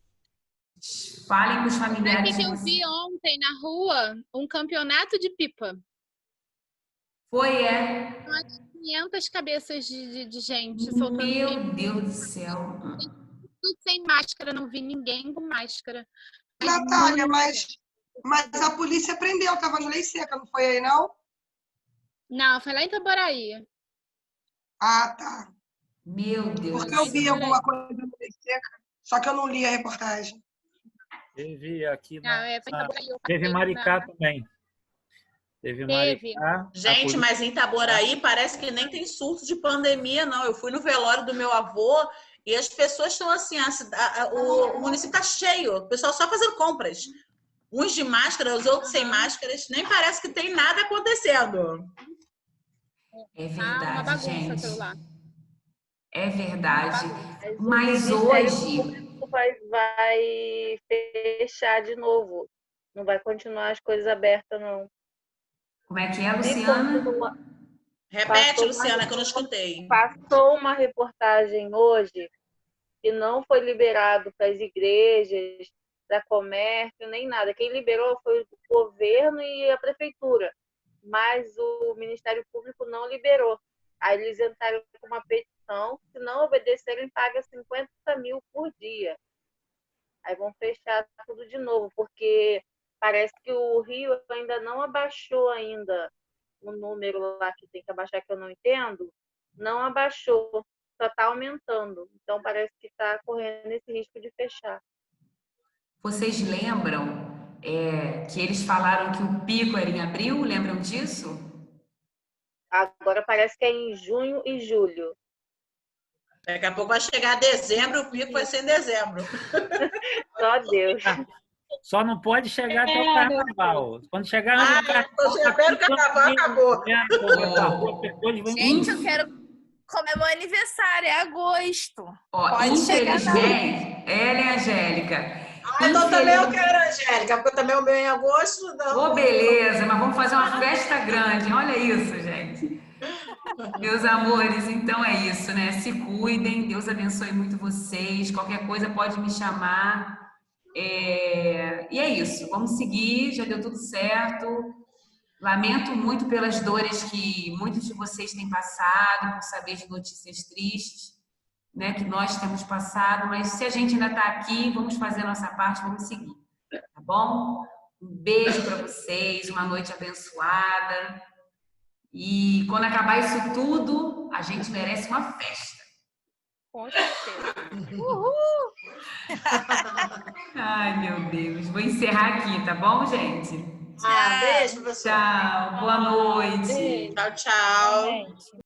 Falem com os Sabe o familiares que de eu vocês. vi ontem na rua? Um campeonato de pipa. Foi, Umas 500 cabeças de gente soltando pipa. Meu Deus do céu. Tudo sem máscara, não vi ninguém com máscara. Natália, mas a polícia prendeu, tava no Lei Seca, não foi aí, não? Não, foi lá em Itaboraí. Ah, tá. Meu Deus Porque do eu céu. vi alguma coisa no Lei Seca, só que eu não li a reportagem. Teve aqui Não, foi em Itaboraí. Eu teve passei Maricá também. Teve Maricá. Gente, mas em Itaboraí parece que nem tem surto de pandemia, não. Eu fui no velório do meu avô e as pessoas estão assim, o município está cheio, o pessoal só fazendo compras. Uns de máscara, os outros sem máscaras, nem parece que tem nada acontecendo. É uma verdade, bagunça gente. aquilo lá. É verdade. Mas o Mas Ministério hoje... Público vai fechar de novo. Não vai continuar as coisas abertas, não. Como é que é, Se Luciana? continua- Repete, Passou Luciana, que eu não escutei. Passou uma reportagem hoje que não foi liberado para as igrejas, para comércio, nem nada. Quem liberou foi o governo e a prefeitura, mas o Ministério Público não liberou. Aí eles entraram com uma petição, se não obedecerem, paga 50 mil por dia. Aí vão fechar tudo de novo, porque parece que o Rio ainda não abaixou ainda o número lá que tem que abaixar, que eu não entendo, não abaixou, só está aumentando. Então parece que está correndo esse risco de fechar. Vocês lembram que eles falaram que o pico era em abril? Lembram disso? Agora parece que é em junho e julho. Daqui a pouco vai chegar dezembro, o pico vai ser em dezembro. Só Deus. Só não pode chegar até o carnaval. Quando chegar no carnaval, quando chegar no carnaval, acabou. Gente, eu quero comemorar aniversário, é agosto. Ó, Pode chegar, infelizmente, ela é Angélica. Então também eu quero, Angélica, porque também o meu é em agosto. Não. Ô, beleza, mas vamos fazer uma festa grande. Olha isso, gente. Meus amores, então é isso, né? Se cuidem, Deus abençoe muito vocês. Qualquer coisa pode me chamar. E é isso, vamos seguir, já deu tudo certo. Lamento muito pelas dores que muitos de vocês têm passado, por saber de notícias tristes, né, que nós temos passado, mas se a gente ainda está aqui, vamos fazer a nossa parte, vamos seguir, tá bom? Um beijo para vocês, uma noite abençoada. E quando acabar isso tudo, a gente merece uma festa. Com certeza. Uhul! Ai, meu Deus. Vou encerrar aqui, tá bom, gente? Beijo, professor. Tchau, boa noite. Tchau, tchau.